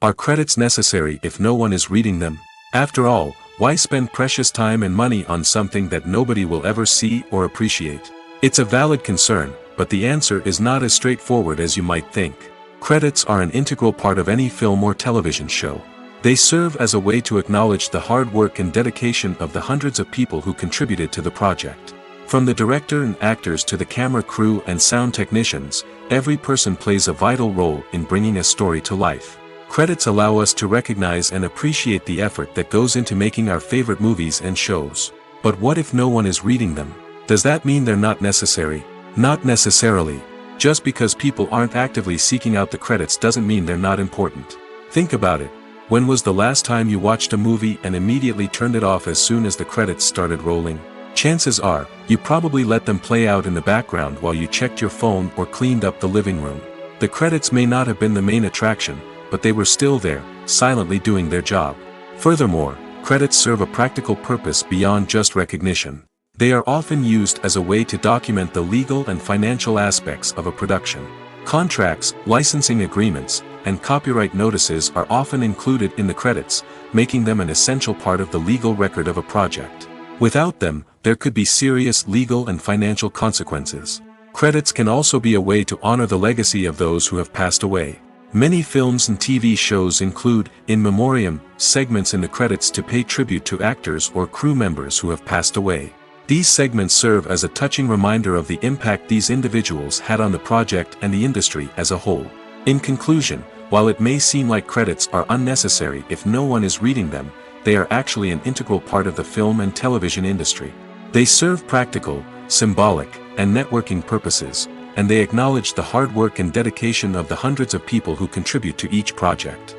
Are credits necessary if no one is reading them? After all, why spend precious time and money on something that nobody will ever see or appreciate? It's a valid concern, but the answer is not as straightforward as you might think. Credits are an integral part of any film or television show. They serve as a way to acknowledge the hard work and dedication of the hundreds of people who contributed to the project. From the director and actors to the camera crew and sound technicians, every person plays a vital role in bringing a story to life. Credits allow us to recognize and appreciate the effort that goes into making our favorite movies and shows. But what if no one is reading them? Does that mean they're not necessary? Not necessarily. Just because people aren't actively seeking out the credits doesn't mean they're not important. Think about it. When was the last time you watched a movie and immediately turned it off as soon as the credits started rolling? Chances are, you probably let them play out in the background while you checked your phone or cleaned up the living room. The credits may not have been the main attraction, but they were still there, silently doing their job. Furthermore, credits serve a practical purpose beyond just recognition. They are often used as a way to document the legal and financial aspects of a production. Contracts, licensing agreements, and copyright notices are often included in the credits, making them an essential part of the legal record of a project. Without them, there could be serious legal and financial consequences. Credits can also be a way to honor the legacy of those who have passed away. Many films and TV shows include in memoriam segments in the credits to pay tribute to actors or crew members who have passed away. These segments serve as a touching reminder of the impact these individuals had on the project and the industry as a whole. In conclusion, while it may seem like credits are unnecessary if no one is reading them, they are actually an integral part of the film and television industry. They serve practical, symbolic, and networking purposes, and they acknowledge the hard work and dedication of the hundreds of people who contribute to each project.